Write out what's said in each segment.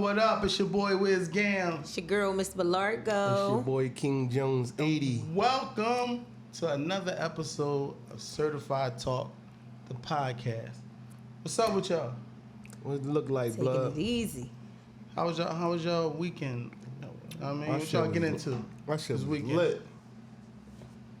what up? It's your boy Wiz Gam. It's your girl, Miss Belargo. It's your boy King Jones 80. Welcome to another episode of Certified Talk, the podcast. What's up with y'all? What it look like, Taking blood? it easy. How was y'all weekend? I mean, what y'all get into My shit this was weekend? lit.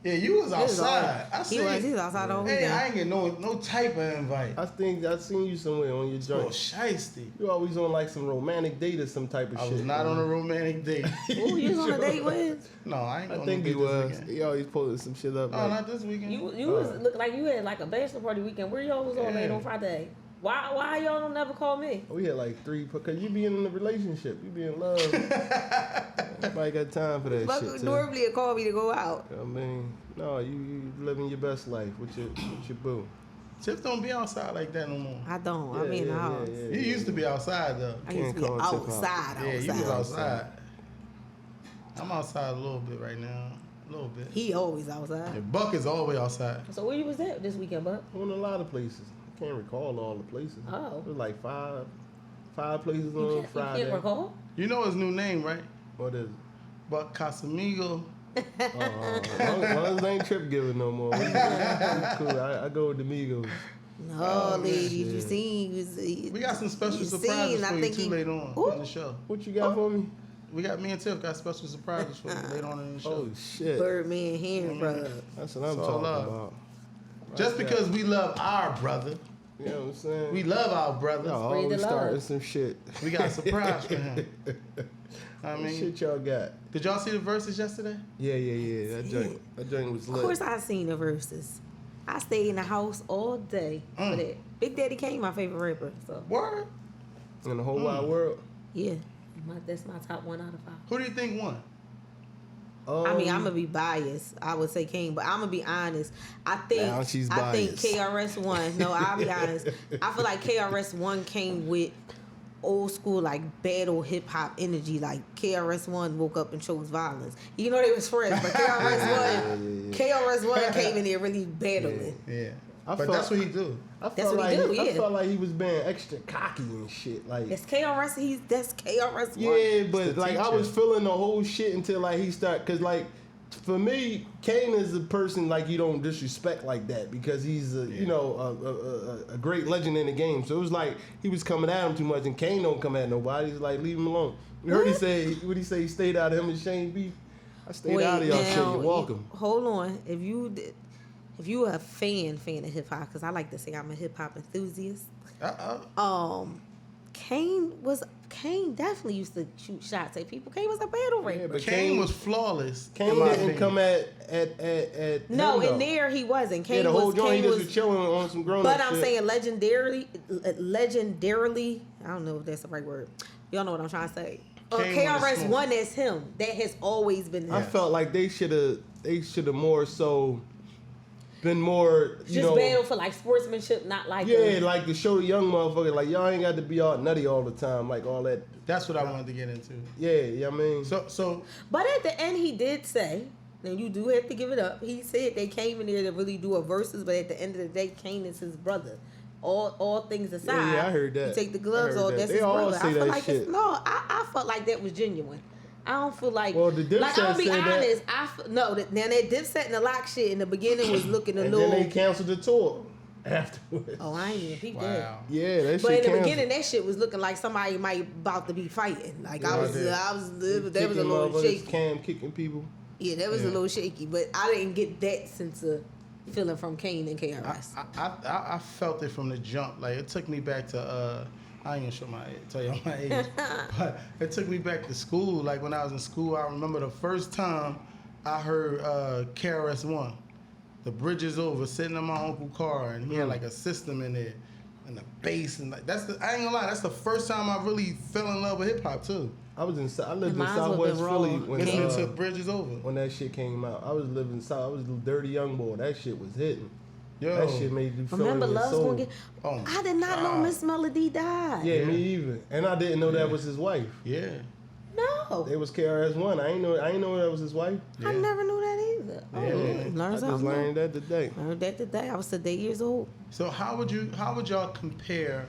Yeah, you was outside. He was outside all weekend. Hey, I ain't get no type of invite. I think I seen you somewhere on your Oh, joint. shiesty. You always on like some romantic date or some type of I shit. was not on a romantic date. Who you was on a date with? No, I ain't going I think on a he date this was. weekend. He always posted some shit up. Oh, like, not this weekend. You was look like you had like a bachelor party weekend. Where y'all was on Yeah. on Friday? Why y'all don't never call me? we had like 3 because you be in a relationship, you be in love. Nobody got time for that But shit. normally it call me to go out. I mean, no, you living your best life with your boo. Tiff don't be outside like that no more. I don't. I'm in the house. You used to be outside though. I used to be Can't call Tiff outside. Yeah, you was outside. outside. I'm outside a little bit right now. A little bit. He always outside. Yeah, Buck is always outside. So where you was at this weekend, Buck? I went a lot of places. I can't recall all the places. Oh. It was like five places You on can't, Friday. you can't recall? You know his new name, right? What is it? Buck Casamigo. Long as they ain't trip giving no more. We cool. I go with the Migos. No, ladies, shit. you seen. We got some special you surprises seen, for I you think too he- later on Ooh. in the show. What you got for me? We got me and Tiff got special surprises for you later on in the show. Oh shit. Birdman hand rub. That's what I'm It's all talking love. about. Just because we love our brother, You know what I'm saying? we love our brothers. Y'all Spread the always love. starting some shit. We got a surprise for him. I What mean, shit y'all got? did y'all see the verses yesterday? Yeah. That joint was Of lit. course, I seen the verses. I stayed in the house all day for that. Big Daddy Kane, my favorite rapper. So Word. In the whole wide world. yeah, that's my top 1 out of 5. Who do you think won? I mean, I'm gonna be biased. I would say King, but I'm gonna be honest. I think Now she's I think biased. KRS One. No, I'll be honest. I feel like KRS One came with old school like battle hip hop energy. Like KRS One woke up and chose violence. You know they was friends, but KRS One came in there really battling. Yeah. I But felt- that's what he do. I That's felt what he like do, I yeah. felt like he was being extra cocky and shit. Like That's KRS. That's KRS One. yeah, but the like I teacher. was feeling the whole shit until like he started, cause like for me, Kane is a person like you don't disrespect like that because he's a great legend in the game. So it was like he was coming at him too much, and Kane don't come at nobody. He's like leave him alone. You heard he say what he say? He stayed out of him and Shane B. I stayed out of y'all shit. You're welcome. Hold on. If you a fan of hip hop, because I like to say I'm a hip hop enthusiast. Kane definitely used to shoot shots at people. Kane was a battle rapper. Yeah, but Kane was flawless. Kane in my didn't opinion. come at No, him, in though. there he wasn't. Kane Yeah, the whole was. joint he Kane just was. was chilling on some grown But up I'm shit. saying legendarily. I don't know if that's the right word. Y'all know what I'm trying to say. Kane was KRS smooth. One as him. That has always been him. I felt like they should have more so been more, you Just know. battle for like sportsmanship, not like Yeah, like to show the young motherfucker, like y'all ain't got to be all nutty all the time, like all that. That's what I wanted to get into. Yeah, you know what I mean? So But at the end, he did say, and you do have to give it up. He said they came in there to really do a versus, but at the end of the day, Kane is his brother. All things aside, Yeah, I heard that. You take the I gloves heard off. that. That's They his all brother. say I feel that like shit. I felt like that was genuine. I don't feel like. Well, the Dipset like I'll be said that- honest. Now that Dipset and the lock shit in the beginning was looking a and little. then they canceled the tour afterwards. Oh, I ain't even peeped that. wow. Yeah, that But shit in the canceled. beginning, that shit was looking like somebody might about to be fighting. Like Yeah, that I was did. a little Motherfuckers, shaky. Cam kicking people. Yeah, that was a little shaky, but I didn't get that sense of feeling from Kane and KRS. I felt it from the jump. Like it took me back to I ain't gonna tell y'all my age, but it took me back to school. Like when I was in school, I remember the first time I heard KRS One, "The Bridge Is Over," sitting in my uncle's car, and he had like a system in there, and the bass, and like I ain't gonna lie, that's the first time I really fell in love with hip hop too. I lived in Might as Southwest well been Philly wrong. when Listening to "Bridge Is Over." when that shit came out. I was living south. I was a dirty young boy. That shit was hitting. Yo, That shit made you feel Remember, it with Love's soul. gonna get. Oh, I did not know God. Miss Melody died. Yeah, me either. And I didn't know that was his wife. yeah. No, It was KRS-One. I ain't know that was his wife. I Yeah. never knew that either. Yeah. Learn I just something. learned that today. Learned that today. I was today years old. So how would y'all compare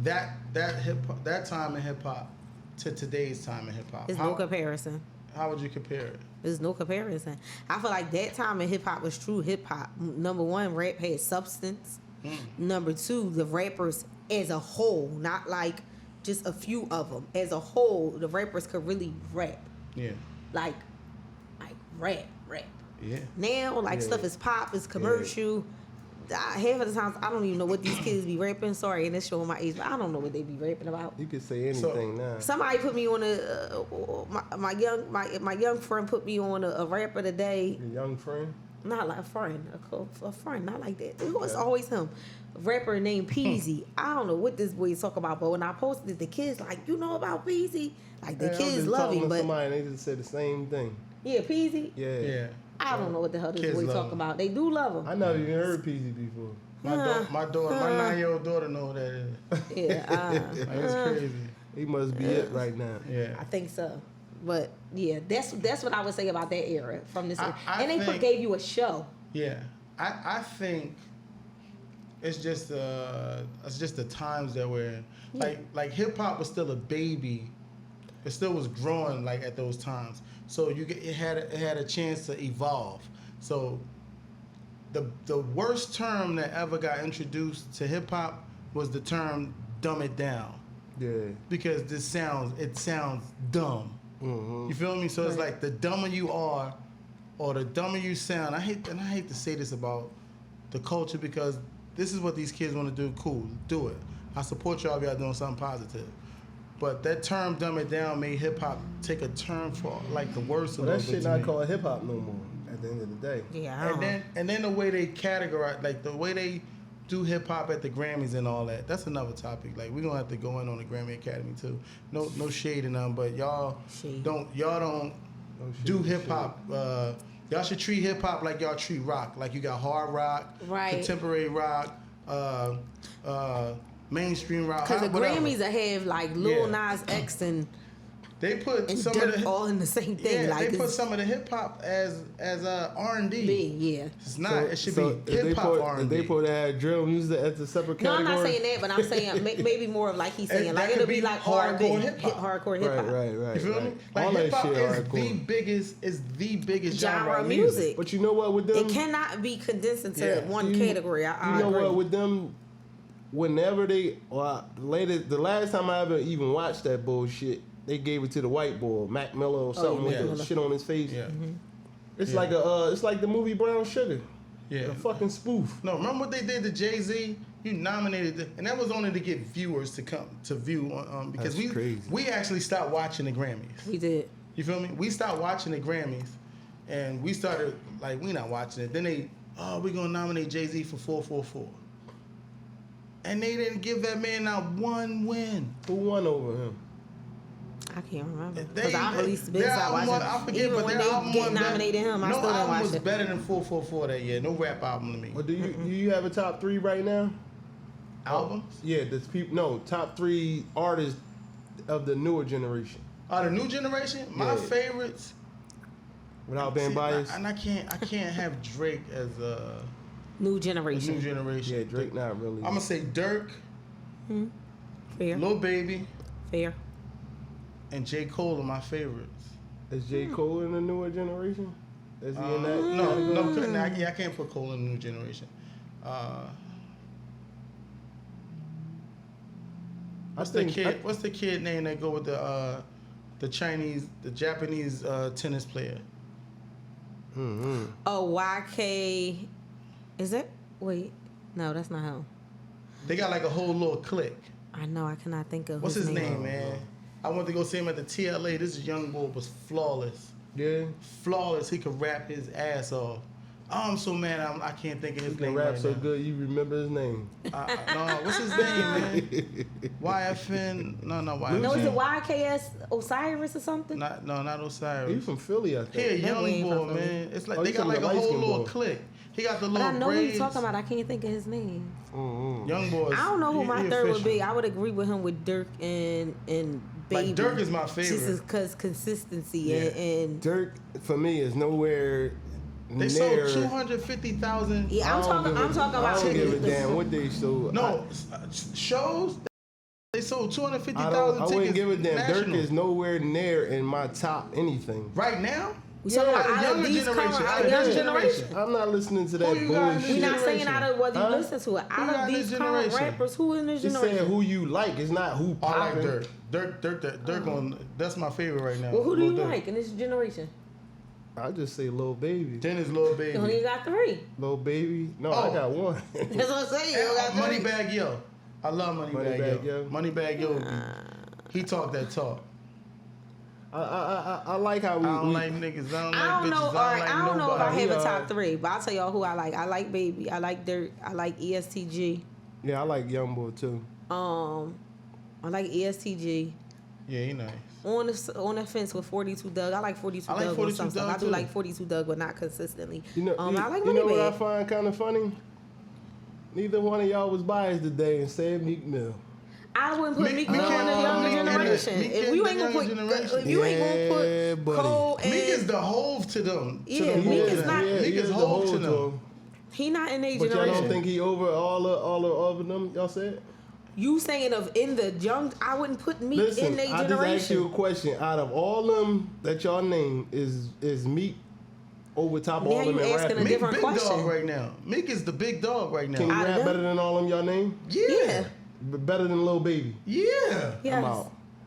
that that time in hip hop to today's time in hip hop. There's no comparison. How would you compare it? There's no comparison. I feel like that time in hip hop was true hip hop. Number one, rap had substance. Number two, the rappers as a whole, not like just a few of them. As a whole, the rappers could really rap. Yeah. Like rap. Yeah. Now, stuff is pop, it's commercial. Half of the times, I don't even know what these kids be rapping. Sorry, and it's showing my age, but I don't know what they be rapping about. You could say anything now. Somebody put me on my young friend put me on a rapper today. Your young friend? Not like a friend, not like that. It was always him. A rapper named Peasy. I don't know what this boy talk about, but when I posted it, the kids like, you know about Peasy? Like the kids love him, but somebody and they just said the same thing. Yeah, Peasy. Yeah. I don't know what the hell this Kids boy love talking him. about. They do love him. I never even heard Peasy before. My 9-year-old daughter know who that is. Yeah, That's crazy. He must be it right now. Yeah. I think so. But yeah, that's what I would say about that era from this era. I And they think- gave you a show. Yeah, I think it's just the times that we're in. Like hip hop was still a baby. It still was growing like at those times. So it had a chance to evolve. So the worst term that ever got introduced to hip hop was the term "dumb it down." Yeah. Because it sounds dumb. Mm-hmm. You feel me? So it's like the dumber you are, or the dumber you sound. I hate to say this about the culture because this is what these kids want to do. Cool, do it. I support y'all if y'all doing something positive. But that term "dumb it down" made hip hop take a turn for like the worst. Well, that shit not called hip hop no more. At the end of the day. Yeah. And then the way they categorize, like the way they do hip hop at the Grammys and all that. That's another topic. Like we're gonna have to go in on the Grammy Academy too. No shade in them, but y'all don't do hip hop. Y'all should treat hip hop like y'all treat rock. Like you got hard rock, contemporary rock, mainstream rock. Because the Grammys that have like Lil Nas X and they put some Dirk of the all in the same thing. Yeah, like they put some of the hip hop as R&B. Yeah, it's not. It should be hip hop R&B. If they put that drill music as a separate category. No, I'm not saying that, but I'm saying maybe more of like he's saying, like it'll be like hardcore hip hop. Hardcore hip hop. Right. You feel me? Like all hip hop is the biggest genre of music. But you know what? With them, it cannot be condensed into one category. I know agree. what? With them, whenever the last time I ever even watched that bullshit, they gave it to the white boy, Mac Miller or something with the shit on his face. Yeah. Mm-hmm. It's like it's like the movie Brown Sugar. Yeah. A fucking spoof. No, remember what they did to Jay-Z? You nominated, and that was only to get viewers to come to view because That's crazy. we actually stopped watching the Grammys. We did. You feel me? We stopped watching the Grammys, and we started like we not watching it. Then we're gonna nominate Jay-Z for 444, and they didn't give that man not one win. Who won over him? I can't remember because I released been stop watching. I forget, Even but when their they album get nominated him, I still didn't album watch was it. better than 444 that year. No rap album to me. Well, do you have a top 3 right now? Albums? Yeah, there's people. No, top 3 artists of the newer generation. The new generation. My favorites. Without being biased. And I can't have Drake as a New generation. new generation. Yeah, Drake not really. I'm gonna say Dirk, Fair. Lil Baby, Fair. and J. Cole are my favorites. Is J. Cole in the newer generation? Is he in that? No, I can't put Cole in the new generation. What's the kid name that go with the Japanese tennis player? Mm-hmm. Oh, YK. Is it? Wait. No, that's not him. They got like a whole little clique. I know. I cannot think of What's his name, man? I went to go see him at the TLA. This young boy was flawless. Yeah. Flawless. He could rap his ass off. Oh, I'm so mad I can't think of his He can name rap right so now. good you remember his name. No, what's his name, man? YFN? No, YFN. No, is it YKS Osiris or something? Not Osiris. He's from Philly, I He think. a young we ain't boy, from Philly. man. It's like Oh, they you got talking like a about whole light-skinned little boy. clique. He got the But little I know braids. who you're talking about. I can't think of his name. Mm-hmm. Young boys. I don't know who my he third would official. be. I would agree with him with Dirk and Baby. Like Dirk is my favorite. Just because consistency Yeah. and Dirk, for me, is nowhere They near. sold 250,000. yeah. I'm talking I about don't give a the- damn what they sold. No, shows. They sold I 250,000 tickets. wouldn't give a damn. national. Dirk is nowhere near in my top anything. Right now? We talking about out of out of younger these generation, current, out out of of young this generation. generation. I'm not listening to that Who you got in bullshit. this We're not saying out of whether you Huh? listen to it. Who Out got of in these this current generation? rappers, who in this Just saying generation? who you like. It's not who I like popping. Dirk on. That's my favorite right now. Well, who do Lil you Durk. like in this generation? I just say Lil Baby. Then it's Lil You only Baby. got 3. Lil Baby. No, Oh. I got one. That's what I'm saying. You only got 3. Moneybag Yo. I love Moneybag Yo. Yo. Moneybag Yo. He talk that talk. I like how I don't we like niggas. I don't like I don't bitches. know. I All don't right, like I don't know if I nobody. have a Yeah. top 3, but I'll tell y'all who I like. I like Baby. I like Dirt. I like ESTG. Yeah, I like Youngboy too. I like ESTG. Yeah, he nice. On the fence with 42 Doug. I like 42 I like Doug on 42 some stuff. Doug, I do too. like 42 Doug, but not consistently. You know, I like you know what I Moneybag. find kind of funny? Neither one of y'all was biased today and said Meek Mill. I wouldn't put Meek- Meek Meek Mill in the in younger the- generation. Meek If in you the ain't gonna younger put, generation. if you ain't Yeah, gonna put buddy. Cole and Meek is the hove to them. Yeah, to them Meek boys. is not- Yeah, Meek he is is the hove whole to to them. him. he not in their But y'all generation. don't think he over all of them? Y'all said. You saying of in the young? I wouldn't put Meek Listen, in their I just asked you a generation. question. Out of all them that y'all name, is Meek over top of Now all them you in asking a rapping? Meek different big question. dog right now. Meek is the big dog right Can he now. Out of rap them? better than all them y'all name? Yeah. Better than Lil Baby. Yeah. Yes.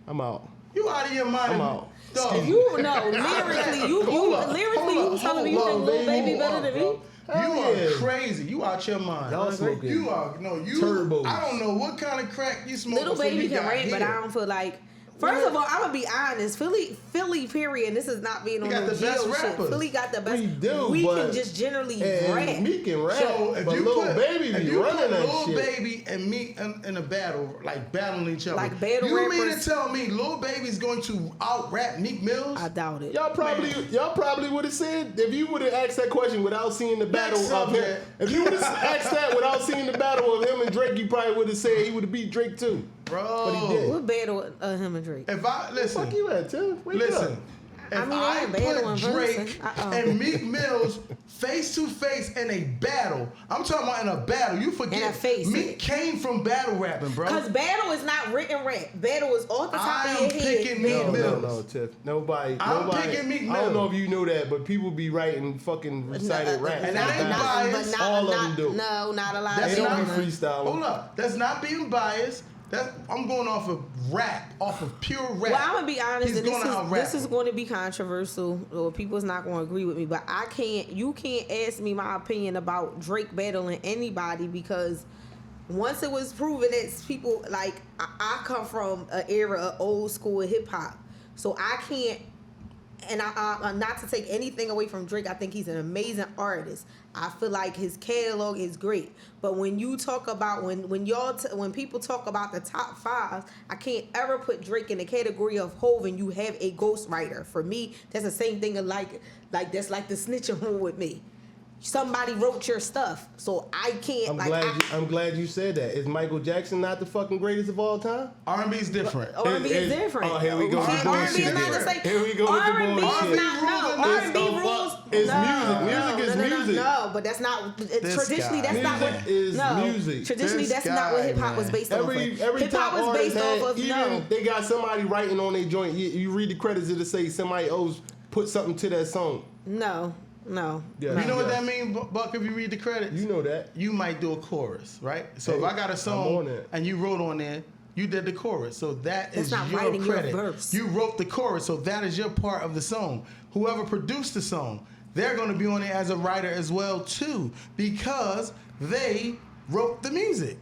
I'm out. You out of your mind. I'm out. Dog. If you no lyrically, you Hold up, lyrically, hold you up, telling me you hold think up, Lil Baby hold better up, than me? bro. Hell You are yeah. crazy. You out your mind. Y'all smoking. You are you. Turbos. I don't know what kind of crack you smoking. Little before Baby you can got rap, but here. I don't feel like. First of all, I'm gonna be honest. Philly, period. This is not being on got no the best Geo shit. rappers. Philly got the best. We do, We but- can just generally And rap. Meek can rap, So if but you Lil put, Baby if be you running put that Lil shit. Baby and me in a battle, like battling each other, Like battle you mean rappers? to tell me Lil Baby's going to out rap Meek Mills? I doubt it. Y'all probably would have said if you would have asked that question without seeing the battle Next of him. subject. If you would have asked that without seeing the battle of him and Drake, you probably would have said he would have beat Drake too. Bro, But he did. What battle him and Drake? if I listen, Fuck you at Tim. Wake listen. up. If I mean, I ain't bad on put Drake person. and Meek Mills face to face in a battle, I'm talking about in a battle. You forget In a face. Meek came from battle rapping, bro. Because battle is not written rap. Battle is off the top I'm of your head. picking Meek battle. Mills. No, Tiff. Nobody. I'm picking Meek I don't know Mill. if you know that, but people be writing fucking recited raps. And that ain't biased. But All of them do. No, not a lot That's They of don't not be them. freestyling. Hold up. That's not being biased. I'm going off of rap, off of pure rap. Well, I'm gonna be honest, He's and gonna out-rap this is him. going to be controversial, or people's not going to agree with me. But you can't ask me my opinion about Drake battling anybody because once it was proven that people like I come from an era of old school hip hop, so I can't. And I not to take anything away from Drake, I think he's an amazing artist. I feel like his catalog is great. But when you talk about when people talk about the top 5, I can't ever put Drake in the category of Hov and you have a ghostwriter. For me, that's the same thing of like that's like the snitching rule with me. Somebody wrote your stuff, so I can't. I'm glad you said that. Is Michael Jackson not the fucking greatest of all time? R&B's different. R&B is different. Oh, here we go with the R&B bullshit. is not the same. Here we go with the R&B bullshit. is not no. R&B rules. It's no, music. Music is music. No, but that's not. Traditionally, guy. that's not what. Music is music. Traditionally, This that's not what guy, hip hop was man. based off of. Every Hip top hop was artist based had, off of even they got somebody writing on their joint. You read the credits, it'll say somebody else put something to that song. No. Yeah. You know what Yes. that means, Buck, if you read the credits? You know that. You might do a chorus, right? So Hey, if I got a I'm song on it. and you wrote on there, you did the chorus. So that's not your writing your credit. verse. You wrote the chorus, so that is your part of the song. Whoever produced the song, they're going to be on it as a writer as well too, because they wrote the music.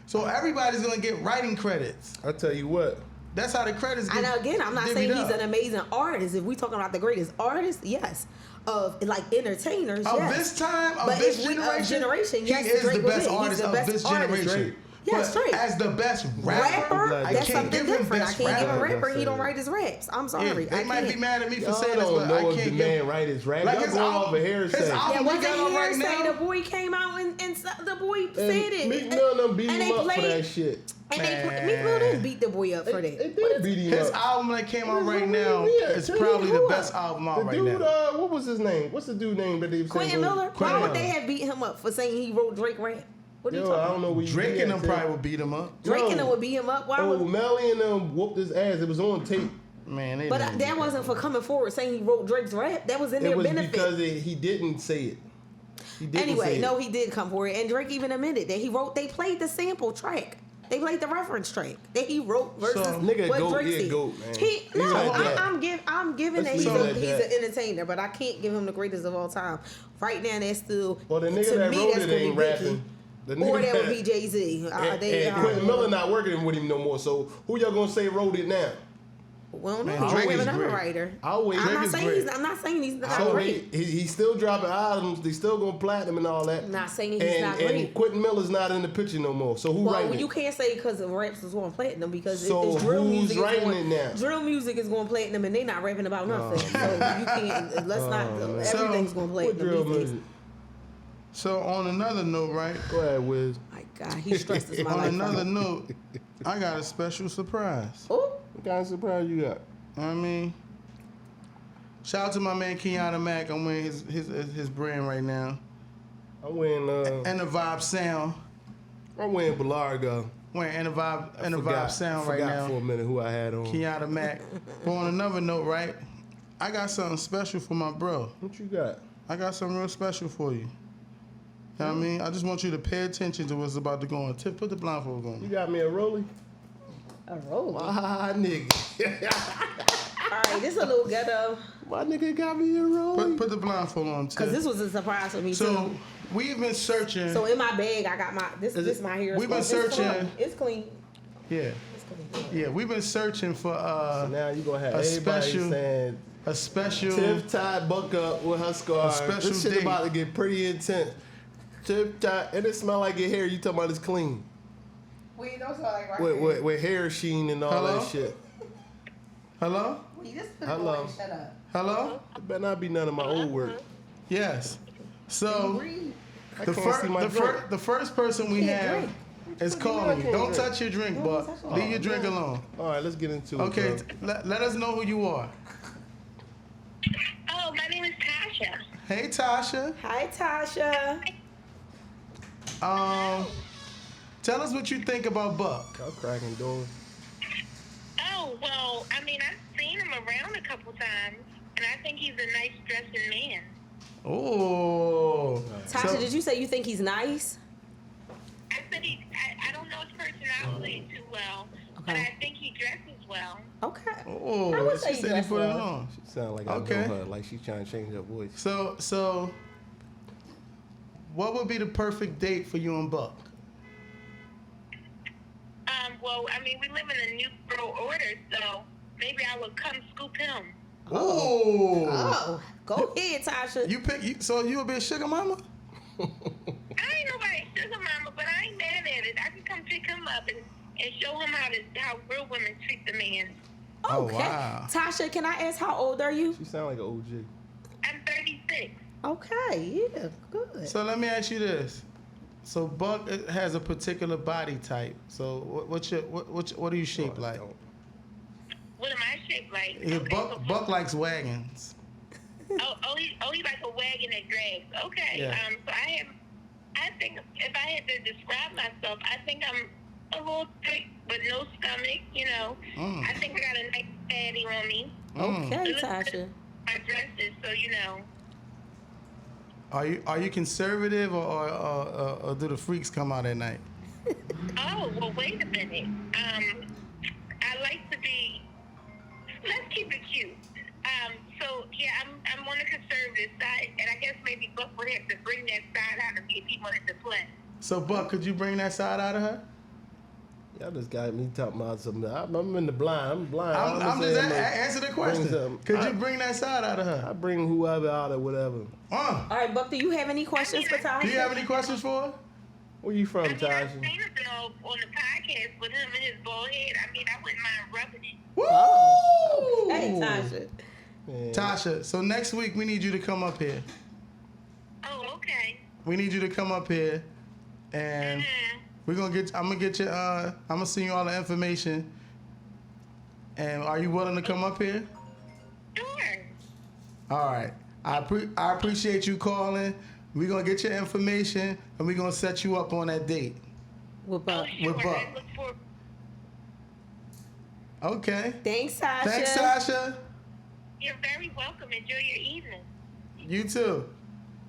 So everybody's going to get writing credits. I tell you what. That's how the credits get And again, I'm not divvied saying he's up. an amazing artist. If we talking about the greatest artist, yes. Of like entertainers, Of yes. this time, of But this if we- generation, yes, he is Drake the was best it. He's artist the of best this artist. generation. Drake. Yes, But Drake. as the best Rapper, I that's can't something give him different. I best can't give a rapper. rapper. He don't write his raps. I'm sorry. Yeah, they I might be can't. mad at me for Y'all saying this, don't but know I if can't the give man write his rap. Like Y'all his going album- off of hearsay. his Yeah, album- wasn't we got on right hearsay. now. The boy came out and the boy said it. Meek Mill done beat And him they up for played- that shit. And Man. Meek Mill didn't beat the boy up for They that. did beat him His up. album that came out What right is now it? Yeah, is tell me probably who the up. best album out The right dude, now. what was his name? What's the dude name that they were saying? Quentin Miller. Why Quentin would they Miller. have beat him up for saying he wrote Drake rap? What are you Yo, talking I about? don't know where you Drake be and at, them Tim. probably would beat him up. Drake and Yo. them would beat him up. Why Oh, would? Melly and them whooped his ass. It was on tape. Man, they But didn't that do wasn't for coming forward saying he wrote Drake's rap. That was in It their was benefit. because he didn't say it. He didn't say Anyway, it. no, he did come forward, and Drake even admitted that he wrote. They played the sample track. They played the reference track that he wrote versus So, nigga, what goat, Drake yeah, said. goat, man. He no, He like that. I'm giving Let's that leave it at he's that. an entertainer, but I can't give him the greatest of all time. Right now, that's still Well, the nigga to that me, wrote that's it gonna ain't be Biggie. rapping. The Or nigga that would be Jay-Z. and Quentin Miller not working with him no more. So who y'all gonna say wrote it now? Well, Man, no, Drake Drake is another great. writer. I'll wait. I'm Drake not is saying great. I'm not saying he's not So great. he's still dropping albums. They still gonna platinum and all that. I'm not saying he's not great. And Quentin Miller's not in the picture no more. So who Well, writing you it? can't say because the raps is going platinum because So it's drill who's music. is writing going, it now? Drill music is going platinum and they not rapping about nothing. So you can't. Let's not. Everything's going What platinum drill these days. music? So on another note, right? Go ahead, Wiz. My God, he stresses my On life. another note, I got a special surprise. Oh, What kind of surprise you got? I mean, shout out to my man Keanu Mack. I'm wearing his brand right now. I'm wearing And the Vibe Sound. I'm wearing Belargo. Wearing and the Vibe Forgot- Sound right forgot for now. a minute who I had on. Keanu Mack. But on another note, right? I got something special for my bro. What you got? I got something real special for you. You know what I mean? I just want you to pay attention to what's about to go on. Tip, put the blindfold on. You got me a rollie? a roll. All Ah, nigga. right, this is a little ghetto My nigga got me a rollie. Put the blindfold on, Tip. because this was a surprise for me So too. we've been searching. So in my bag, I got my this my hair. We've been It's searching- clean. It's clean. Yeah, It's clean. yeah. We've been searching for So now you gonna have a everybody special- saying a special. Tiff tied buck up with her scarf. special This shit date. about to get pretty intense. Tiff tied, and it smell like your hair. You talking about it's clean Wait, don't smell like with hair sheen and all Hello? that shit. Hello, You just put Hello. it away. Shut up. hello. It better not be none of my old work. Yes. So Breathe. I the can't see my drink. first person we Can't have drink. is What do you mean I calling you. can't Don't drink? touch your drink, No, but touch it. leave your drink alone. All right, let's get into Okay, it. bro. let us know who you are. Oh, my name is Tasha. Hey, Tasha. Hi, Tasha. Tell us what you think about Buck. Y'all cracking doors. Oh, well, I mean, I've seen him around a couple times, and I think he's a nice dressing man. Oh. Tasha, So- did you say you think he's nice? I said I don't know his personality too well, but Okay. I think he dresses well. Okay. I Oh, would say she he said he dressed put it well. on. She sound like I Okay. know her, like she's trying to change her voice. So, what would be the perfect date for you and Buck? Well, I mean, we live in a new world order, so maybe I would come scoop him. Oh. Oh, go ahead, Tasha. So you a bit sugar mama? I ain't nobody sugar mama, but I ain't mad at it. I can come pick him up and show him how real women treat the man. Oh, Okay. wow. Tasha, can I ask how old are you? She sound like an OG. I'm 36. Okay, yeah, good. So let me ask you this. So Buck has a particular body type. So what are you shaped like? What am I shaped like? Yeah, Okay, so- Buck likes wagons. he like a wagon that drags. Okay. Yeah. So I think if I had to describe myself, I think I'm a little thick but no stomach, you know. Mm. I think I got a nice fatty on me. Okay, Tasha. My dresses, so you know. Are you conservative or do the freaks come out at night? Oh, well, wait a minute. I like to be, let's keep it cute. So yeah, I'm on the conservative side, and I guess maybe Buck would have to bring that side out of me if he wanted to play. So Buck, could you bring that side out of her? Y'all just got me talking about something. I'm in the blind. I'm blind. I I'm don't just understand, like, answer the bring question. something. Could you bring that side out of her? I bring whoever out or whatever. All right, Buck, do you have any questions for Tasha? Do you have any questions for her? Where you from, I mean, I've Tasha? seen him on the podcast with him and his bald head. I mean, I wouldn't mind rubbing it. Woo! Oh. Hey, Tasha. Man. Tasha, so next week we need you to come up here. Oh, okay. We need you to come up here, and I'm gonna send you all the information. And are you willing to come up here? Sure. All right. I appreciate you calling. We're gonna get your information and we're gonna set you up on that date. With Buck. With Buck. I look forward. Okay. Thanks, Tasha. Thanks, Tasha. You're very welcome. Enjoy your evening. You too.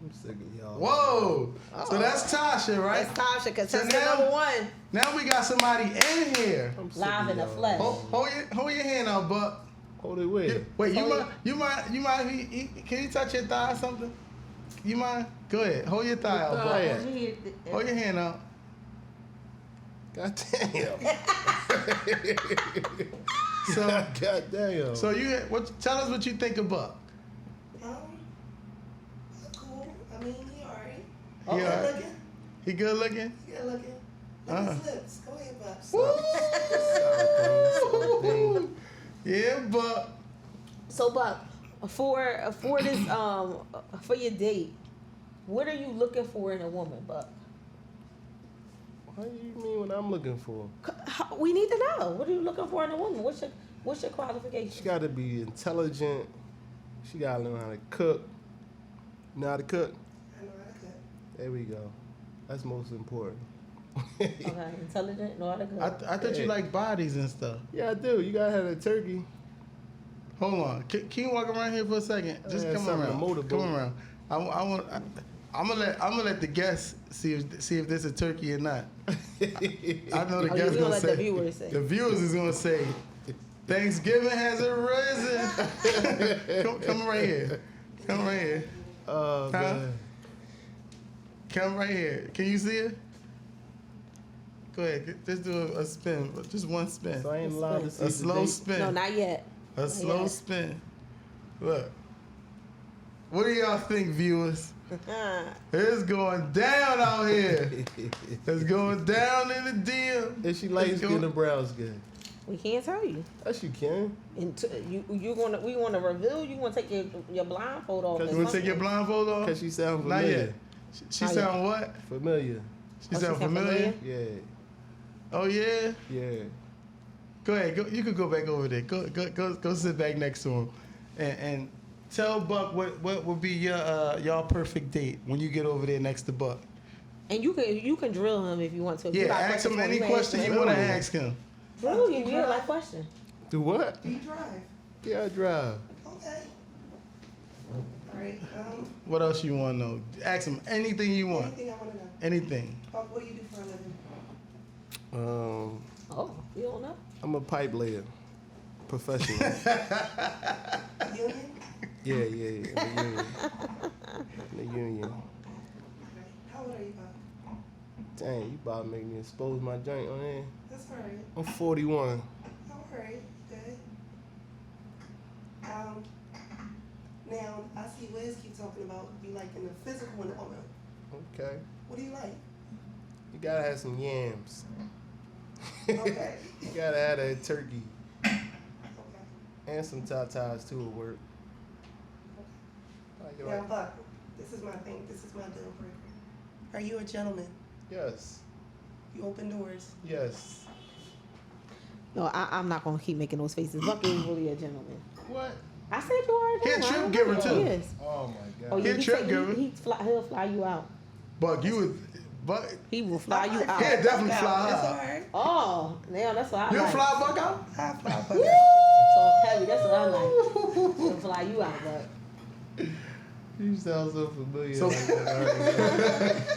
I'm sick of y'all. Whoa. So that's Tasha, right? That's Tasha, because So that's now- number one. Now we got somebody in here. I'm sick Live of in the y'all. flesh. Hold your hand out, Buck. Hold it where? Wait, Hold you mind? Can you touch your thigh or something? You mind? Go ahead. Hold your thigh out, Buck. Yeah. Hold your hand out. God damn. So, God damn. so tell us what you think of Buck. Cool. I mean, he alright. He alright? Looking. He good looking? He good looking. Look at his lips. Go ahead, Buck. Woo! Yeah, Buck. So, Buck, for this for your date, what are you looking for in a woman, Buck? What do you mean what I'm looking for? We need to know. What are you looking for in a woman? What's your She qualifications? got to be intelligent. She got to learn how to cook. You know how to cook? I know how to cook. There we go. That's most important. Okay, intelligent, know how to cook. I thought you Hey. like bodies and stuff. Yeah, I do. You got to have a turkey. Hold on. Can you walk around here for a second? Just Yeah, come something to around. motivate. Come around. I'm gonna let the guests see if this is turkey or not. I know the Oh, guests you gonna gonna let say. the viewers say. The viewers is gonna say, Thanksgiving has arisen. come right here. Come right here. Oh, Huh? man. Come right here. Can you see it? Go ahead. Just do a spin. Just one spin. So I ain't allowed to see A the slow date? spin. No, not yet. A slow yet. spin. Look. What do y'all think, viewers? It's going down out here. It's going down in the DM. If she light skin or brown skin? We can't tell you. Yes, you can. And we want to reveal. You want to take your blindfold off? You want to take your blindfold off? Because she sound Not familiar. yet. She Not sound what? Familiar. She Oh, sound familiar? Yeah. Oh yeah. Yeah. Go ahead. Go. You could go back over there. Go sit back next to him, and tell Buck what would be your y'all perfect date when you get over there next to Buck. And you can drill him if you want to. If you Yeah, got ask him questions any for question you want to ask him. Drill you. Yeah, like question. Do what? Do you drive? Yeah, I drive. Okay. Alright. What else you want to know? Ask him anything you want. Anything I want to know. Anything. What do you do for a living? Oh, you don't know? I'm a pipe layer. Professional. Union? Yeah. In the union. Okay. How old are you, Bob? Dang, you about to make me expose my joint on there. That's alright. I'm 41. Alright. Good. Now, I see Wiz keep talking about you liking the physical in a woman. Okay. What do you like? You gotta have some yams. Okay. You gotta have that turkey. Okay. And some tatas too at work. Like, Now, Buck, this is my thing. This is my deal breaker. Are you a gentleman? yes. You open doors? Yes. No, I'm not gonna keep making those faces. Buck is really a gentleman. What? I said you are a He a gentleman. trip I giver, know too. He is. Oh my Oh, god. yeah, He a trip giver. He'll fly you out. Buck, you would. Buck. He will fly you out. He'll definitely That's fly out. alright. Oh, now that's what I You'll like. fly Buck out? I fly Buck. So heavy. That's what I like. He'll fly you out, Buck. You sound so familiar. So-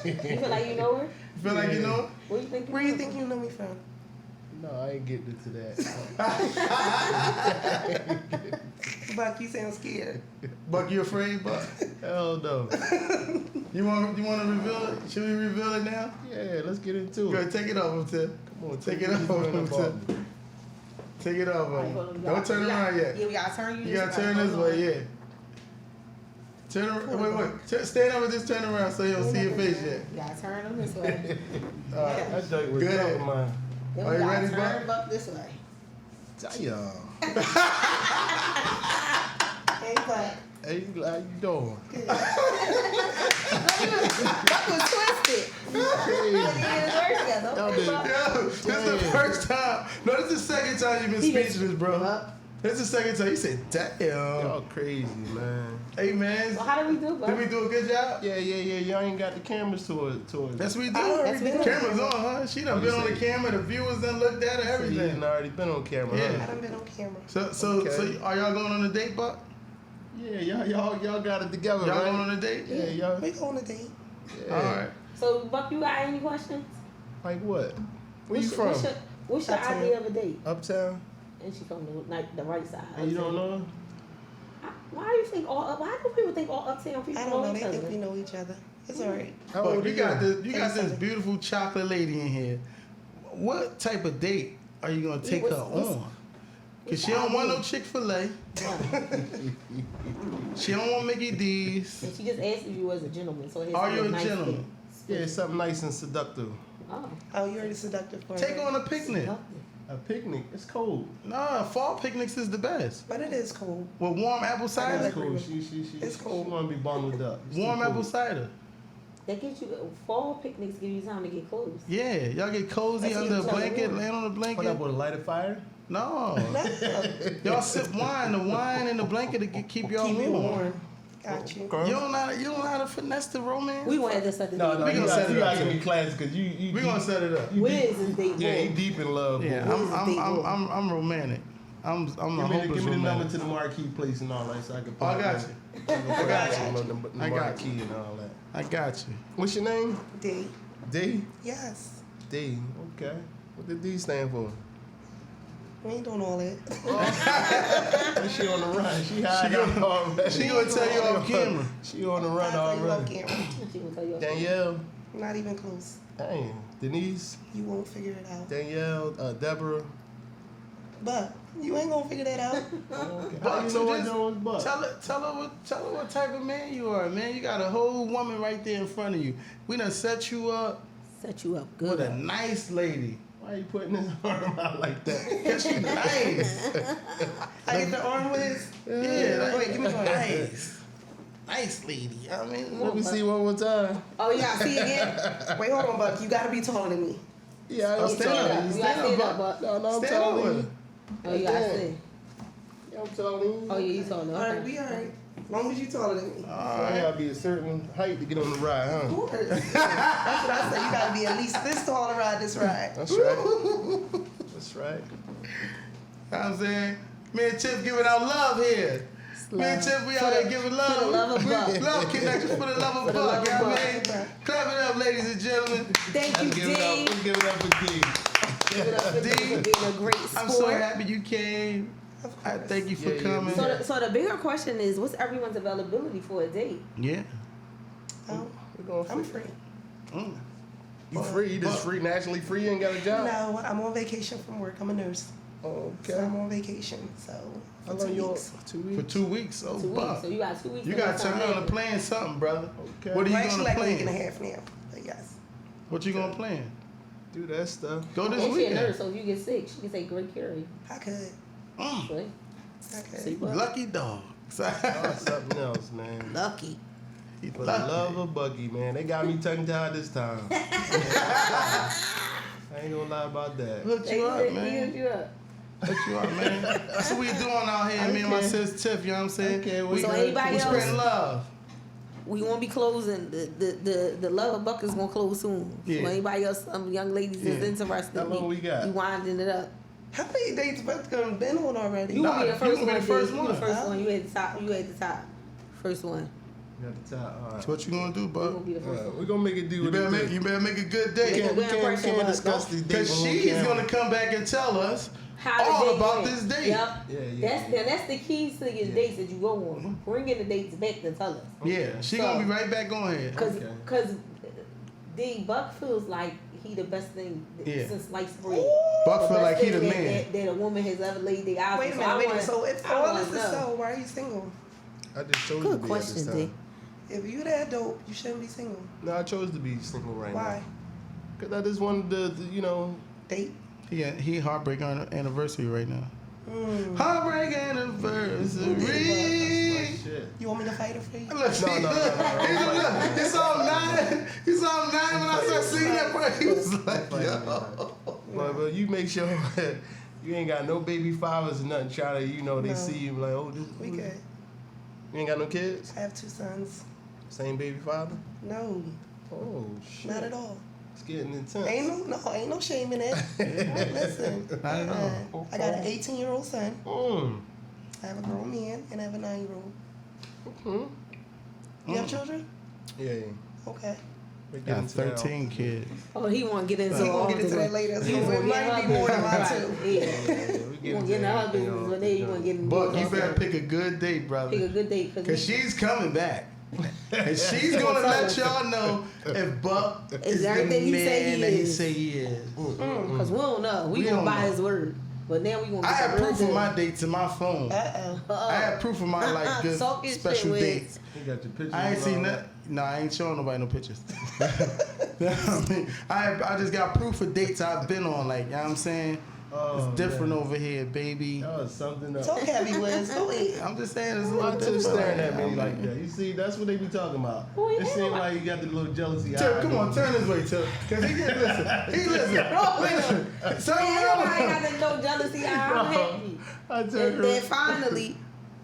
You feel like you know her? You feel like you know it? What do you think? Where do you think you know me from? No, I ain't getting into that. Buck, you sound scared. Buck, you afraid, Buck? Hell no. You want to reveal it? Should we reveal it now? Yeah, let's get into Go it. ahead, take it off, Tim. Come on, Take it this off, joint Tim. about me. Take it off. Alright, hold on, Don't turn around yet. Yeah, we gotta turn you. You gotta turn this way, yeah. Turn around. Wait. Stand up and just turn around so he don't see your face yet. You gotta turn him this way. That joint was Go ahead. jumping mine. Then Are we you gotta ready, turn Buck? Buck this way. Damn. Hey, Buck. Hey, how you doing? Buck was twisted. Hey. Y'all Y'all did. Yo, this is the first time. No, this is the second time you've been speechless, bro. That's the second time. You said, damn. Y'all crazy, man. Hey, man. So how do we do, bro? Did we do a good job? Yeah. Y'all ain't got the cameras towards. That's what we do. That's what we do. Camera's on, huh? She done been on the camera. The viewers done looked at her, You everything. done already been on camera. Yeah. Huh? I done been on camera. So Okay. are y'all going on a date, Buck? Yeah, y'all got it together, Y'all right? going on a date? Yeah, y'all. We go on a date. Yeah. All right. So, Buck, you got any questions? Like what? Where you from? What's your Uptown. idea of a date? Uptown? And she from the right side. And you don't know? Why do you think why do people think all uptown people I don't know. each They other? think we know each other. It's alright. How Buck, old you got this 37. beautiful chocolate lady in here. What type of date are you gonna take her on? Cause she don't want no Chick-fil-A. She don't want Mickey D's. And she just asked if you was a gentleman. So it has Are to be you a nice gentleman? date. Yeah, it's something nice and seductive. Oh. Oh, you already seductive for Take her. her on a picnic. Seductive. A picnic. It's cold. Nah, fall picnics is the best. But it is cool. With warm apple It's cider. cool. She It's cool. She wanna be bundled up. It's Warm too apple cold. cider. That gives you fall picnics give you time to get close. Yeah, y'all get cozy That's under a each other blanket, warm. land on a What blanket. up with a lighter fire? No, y'all sip wine. The wine and the blanket to keep y'all Keep you warm. warm. Got you. You don't know how to finesse the romance. We want to set the No, date. no, We you gonna set gotta, it you up, gotta give too. me class because you We gonna set it up. you Wiz deep- is date Yeah, he boy. deep in love. Yeah, boy. I'm romantic. I'm a Give me hopeless the number romantic. to the marquee place and all that, so I can. Oh, I got you. I got got you. The I got marquee and all that. I got you. What's your name? D. D. Yes. D. Okay. What did D stand for? We ain't doing all that. She on the run. She hiding out already. She gonna tell you off camera. She on the run I'll tell you off already. camera. She gonna tell you. Danielle. Not even close. Dang. Denise. You won't figure it out. Danielle. Deborah. But you ain't gonna figure that out. Okay. Buck, How you so know what just Jones Buck? Tell her what type of man you are, man. You got a whole woman right there in front of you. We done set you up Set you up with good. a nice lady. Why you putting his arm out like that? Cause she nice. I get the arm whiz. Yeah, like, Wait, give me one. nice. Nice lady. I mean, Let me see one more time. Oh, you gotta see again. Wait, hold on, Buck. You gotta be taller than me. Yeah, Oh, I'm stand telling up. you. You gotta stand up, Buck. No, I'm stand telling over. you. Oh, you gotta Yeah. see. Yeah, I'm telling you. Oh, yeah, you told me. All right, Okay. we all right. As long as you taller than me. So I gotta be a certain height to get on the ride, Of huh? course. That's what I say. You gotta be at least this tall to ride this ride. That's right. That's right. you know what I'm saying? Me and Chip giving out love here. Me and Chip, we out here giving love. for the love of We- Buck. Love connection for the love of For the Buck. love You of know what I Buck. mean? Clap it up, ladies and gentlemen. Thank you, Let's give it up. D. Let's give it up for D. Give it up for D for being a great sport. I'm so happy you came. I thank you for Yeah, coming. So the bigger question is, what's everyone's availability for a date? Yeah. Oh, We're going I'm free. free. You free? You just free, naturally free? You ain't got a job? No, I'm on vacation from work. I'm a nurse. Oh, So okay. I'm on vacation. So How for long 2 you on? weeks. 2 For weeks? 2 weeks. Oh, 2 Buck. weeks. So you got 2 weeks. You to gotta make tell me something on the happen. plan something, brother. Okay. What are you We're actually gonna like a week and a plan? half now. But yes. What you gonna plan? Do that stuff. Go this And she a weekend. nurse, so if you get sick, she can take great care of you. I could. Mm, Right? I could. See, Buck? lucky dog. Oh, something else, man. Lucky. He For the lucky. love of Buggy, man. They got me tongue tied this time. I ain't gonna lie about that. Hooked you up, man. You up. Hooked you up, man. That's what we doing out here, me and my Okay. sis Tiff, you know what I'm saying? Okay, we, So anybody we else? spreading love. We won't be closing. The love of Buck is gonna close soon. Yeah. So anybody else, some young ladies is Yeah. interested. How long we got? You winding it up. How many dates Buck been on already? You Nah, gonna be the you first gonna be one. the first D. You the one. first one. You at the top. You at the top. First one. Got the top. All right. So what you gonna do, You gonna bud? be the first one. We're gonna make it do You what better it make do. you better make a good We day. can't, Good impression, can't but discuss don't- these dates Cause on she is camera. gonna come back and tell us How the all date about went. this date. Yep. Yeah. That's the keys to your dates that you go on. Bring in the dates back to tell us. Yeah, she gonna be right back on here. Cause, Okay. cause D Buck feels like he the best thing Yeah. since sliced bread. Buck The feel best like he thing the that, man. that a woman has ever laid their eyes Wait a on. minute, I wait a wanna- minute. So if I all wanna this is know. so, why are you single? I just chose Good to be at question, this D. time. If you that dope, you shouldn't be single. No, I chose to be single right Why? now. Cause I just wanted to, you know. Date? He heartbreak anniversary right now. Mm. Heartbreak anniversary. Shit. You want me to fight it for you? Look, see, No, no, no, look, no, no, he no, look, no, no. It's all nine. He's all nine when I start singing that part. He was like, Don't fight yo. But you make sure You ain't got no baby fathers or nothing. Try to, they No. see you like, oh, this. We good. You ain't got no kids? I have 2 sons. Same baby father? No, Oh shit. not at all. It's getting intense. Ain't no shame in it. Listen, Not at all. I got an 18-year-old son. Mm. I have a grown man, and I have a 9-year-old. Mm-hmm. You have children? Yeah. Okay. We get Got into that 13 kids. Oh, he want to get into We gonna get into that later. So it might be more than my 2. Yeah. Yeah, we You get want into to get into that, her business, but then you want to get into Buck, you yours. better pick a good date, brother. Pick a good date Cause she's coming back. And she's gonna let y'all know if Buck is the everything he say man he that he is. say he is. Because we don't know. We We gonna don't buy know. his word. But now we gonna I get have the real proof of deal. my dates in my phone. I have proof of my like good Talk your special shit, dates. You got your pictures. I ain't and seen all that. No, I ain't showing nobody no pictures. I just got proof of dates I've been on. Like, you know what I'm saying? Oh, It's different man. over here, baby. That was something else. Talk heavy, Wiz. Go ahead. I'm just saying it's a Why little Tiff different. staring at me like that? You see, that's what they be talking about. Oh, yeah. It seems like you got the little jealousy eye. Tiff, come on, turn this way, Tiff. Cause he listen. He listen. Listen. So Everybody got the no jealousy. I'm happy. I And told then her. finally,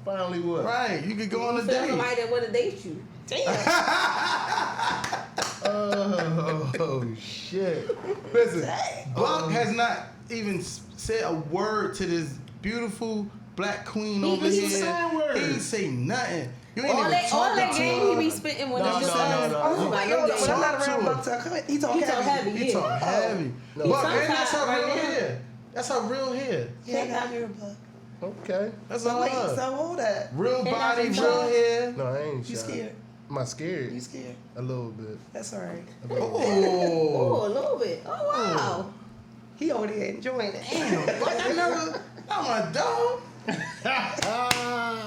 Finally what? Right, you could go on a you feel date. somebody that want to date you. Damn. Oh, shit. Listen, Buck has not even said a word to this beautiful black queen over ain't here. saying words. He ain't say nothing. You ain't All even that talking to game he her. be spitting when No, it's no, just no, no. Oh, Oh, my my God. God. When I'm not Talk to around him. Buck Tuck, he talk He talk heavy. heavy. He talk heavy. No. Buck, and Sometimes that's her right real now. hair. That's her real hair. Yeah, I got your Buck. Okay. That's So her wait, love. so hold that. Real Hey, body, that's real her. hair. No, I ain't You shy. scared? Am I scared? You scared? A little bit. That's all right. Oh, Oh. a little bit. Oh, wow. He over there enjoying it. Damn, Buck, I never. I'm a dog.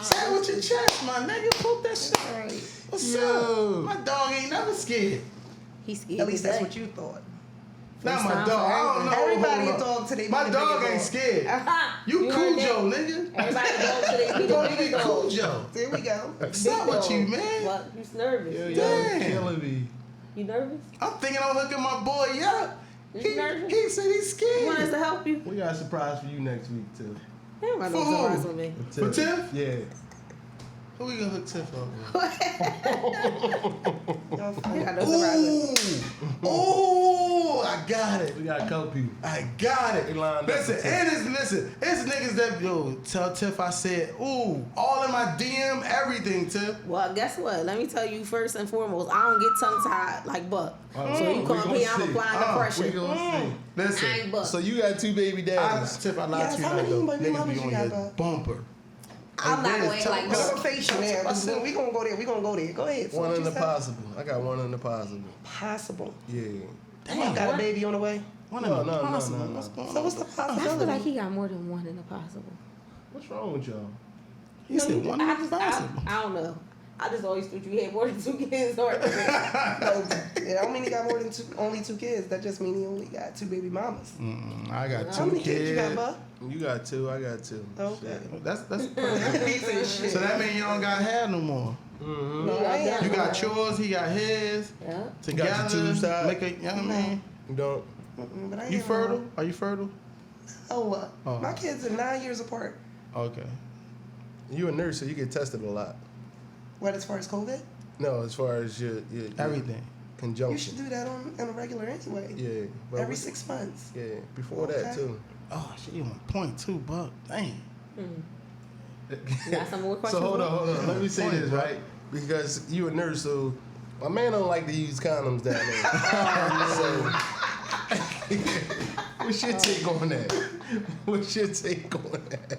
Say it with your chest, my nigga. Poke that shit. All right. What's Yo. up? My dog ain't never scared. He's scared. At least that's today. what you thought. Not my time dog. for I don't know. Everybody Hold a up. dog today. My be the dog bigger ain't scared. You heard Cujo, that? nigga. Everybody goes to their You supposed to be bigger dog. Cujo. There we go. What's up with you, man? What? You nervous? Yo, Damn. y'all killing me. You nervous? I'm thinking I'm hooking my boy up. You nervous? He said he's You want us scared. to help you? We got a surprise for you next week, too. They don't got no For who? surprise with me. For Tiff? Yeah. Who we gonna hook Tiff up with? Y'all They funny. got no surprise with me. Ooh, ooh, I got it. We got a couple people. I got it. They lined up Listen, for Tiff. and it's niggas that tell Tiff I said, ooh, all in my DM, everything, Tiff. Well, guess what? Let me tell you first and foremost, I don't get tongue tied like Buck. So you we come gonna here, I'm see. applying the We pressure. We gonna see. Listen, I ain't Buck. So you got 2 baby daddies. Tiff, I lied Yes, to you. how many though. baby Niggas mamas be you on got, your bro? bumper. I'm not Hey, going Wiz, to act like tell- What's Buck. the face you there? 'Cause we gonna go there. We gonna go there. Go ahead. So One what in you the said? possible. I got one in the possible. Possible. Yeah. Damn, got a baby on the way. One No, of them no, no, possible. no, no. What's going So on? what's the I feel possibility? like he got more than one in the possible. What's wrong with y'all? He said one I of just, them possible. I don't know. I just always thought you had more than 2 kids. Or No, yeah, I don't mean he got more than only 2 kids. That just means he only got 2 baby mamas. I got How 2 many kids you got, kids. Buck? You got 2. I got 2. Okay. That's perfect. Piece of shit. So that means you don't got hair no more. Mm-hmm. No, I ain't. You got yours, he got his. Yeah. Together, Got your tubes tied? make a, you know what I mean? You don't. But I ain't You have fertile? one. Are you fertile? Oh, Oh. my kids are 9 years apart. Okay. You a nurse, so you get tested a lot. What, as far as COVID? No, as far as your Everything. You conjunction. should do that on a regular anyway. Yeah. but Every we- 6 months. Yeah. Before Okay. that too. Oh, she on point too, Buck. Dang. You got some more So questions? hold on. Let me say Point, this, bro. right? Because you a nurse, so my man don't like to use condoms down there. So what's your take on that? What's your take on that?